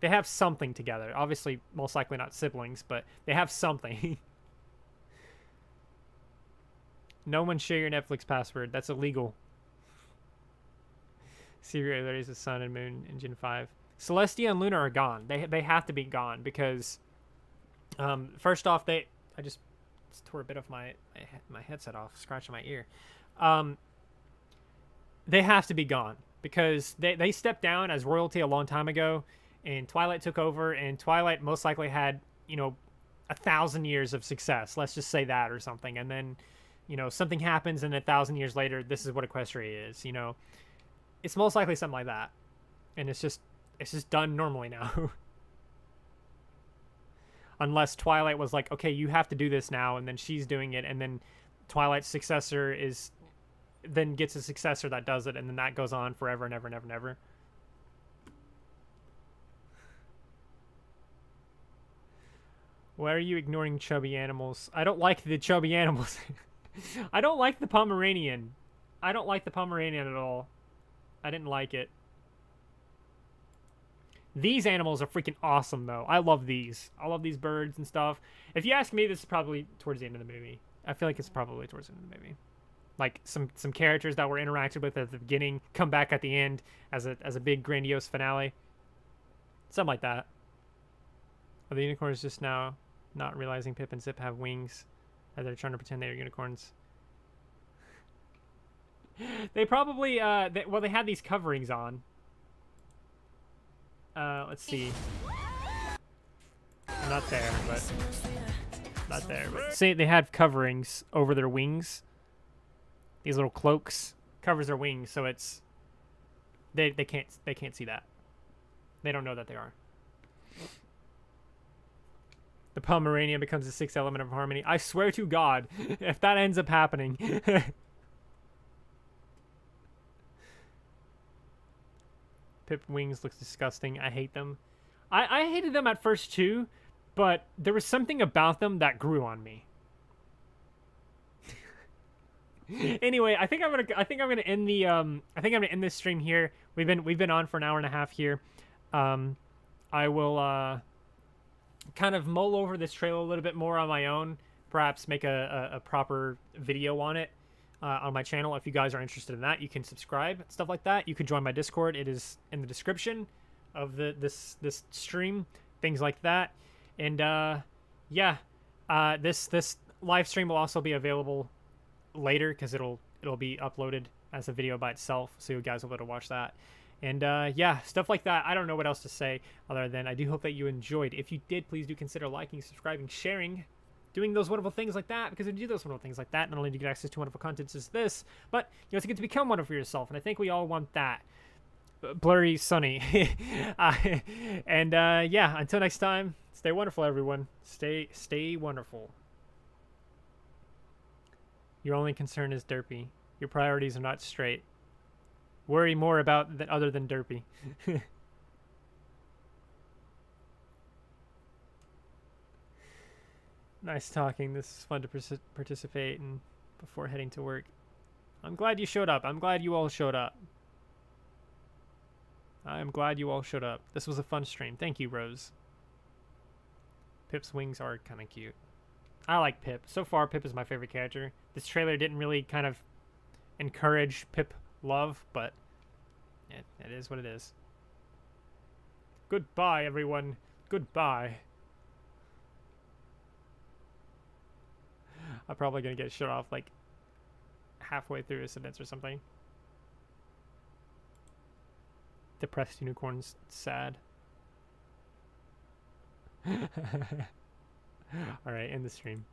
They have something together. Obviously, most likely not siblings, but they have something. No one share your Netflix password. That's illegal. Siri is the sun and moon in Gen 5. Celestia and Luna are gone. They have to be gone because, first off, I just tore a bit of my headset off, scratching my ear. They have to be gone because they stepped down as royalty a long time ago, and Twilight took over, and Twilight most likely had, 1,000 years of success. Let's just say that or something, and then, something happens, and 1,000 years later, this is what Equestria is. It's most likely something like that, and it's just done normally now. Unless Twilight was like, okay, you have to do this now, and then she's doing it, and then Twilight's successor then gets a successor that does it, and then that goes on forever and ever and ever and ever. Why are you ignoring chubby animals? I don't like the chubby animals. I don't like the Pomeranian. I don't like the Pomeranian at all. I didn't like it. These animals are freaking awesome, though. I love these. I love these birds and stuff. If you ask me, this is probably towards the end of the movie. I feel like it's probably towards the end of the movie. Like, some characters that were interacted with at the beginning come back at the end as a big, grandiose finale. Something like that. Are the unicorns just now not realizing Pip and Zip have wings as they're trying to pretend they're unicorns? They probably, they had these coverings on. Let's see. Not there, but... Not there, but... See, they had coverings over their wings. These little cloaks covers their wings, so it's... They can't see that. They don't know that they are. The Pomeranian becomes the sixth element of harmony. I swear to God, if that ends up happening... Pip wings looks disgusting. I hate them. I hated them at first too, but there was something about them that grew on me. Anyway, I think I'm gonna end this stream here. We've been on for an hour and a half here. I will kind of mull over this trailer a little bit more on my own. Perhaps make a proper video on it. On my channel. If you guys are interested in that, you can subscribe, stuff like that. You can join my Discord. It is in the description of this stream, things like that. And yeah, this live stream will also be available later because it'll be uploaded as a video by itself, so you guys will be able to watch that. And yeah, stuff like that. I don't know what else to say other than I do hope that you enjoyed. If you did, please do consider liking, subscribing, sharing, doing those wonderful things like that, because if you do those wonderful things like that, not only do you get access to wonderful content as this, but you also get to become wonderful yourself, and I think we all want that. Blurry Sunny. And yeah, until next time, stay wonderful, everyone. Stay wonderful. Your only concern is Derpy. Your priorities are not straight. Worry more about that other than Derpy. Nice talking. This is fun to participate in before heading to work. I'm glad you showed up. I'm glad you all showed up. I'm glad you all showed up. This was a fun stream. Thank you, Rose. Pip's wings are kind of cute. I like Pip. So far, Pip is my favorite character. This trailer didn't really kind of encourage Pip love, but it is what it is. Goodbye, everyone. Goodbye. I'm probably going to get shut off like halfway through a sentence or something. Depressed unicorn's sad. All right, end the stream.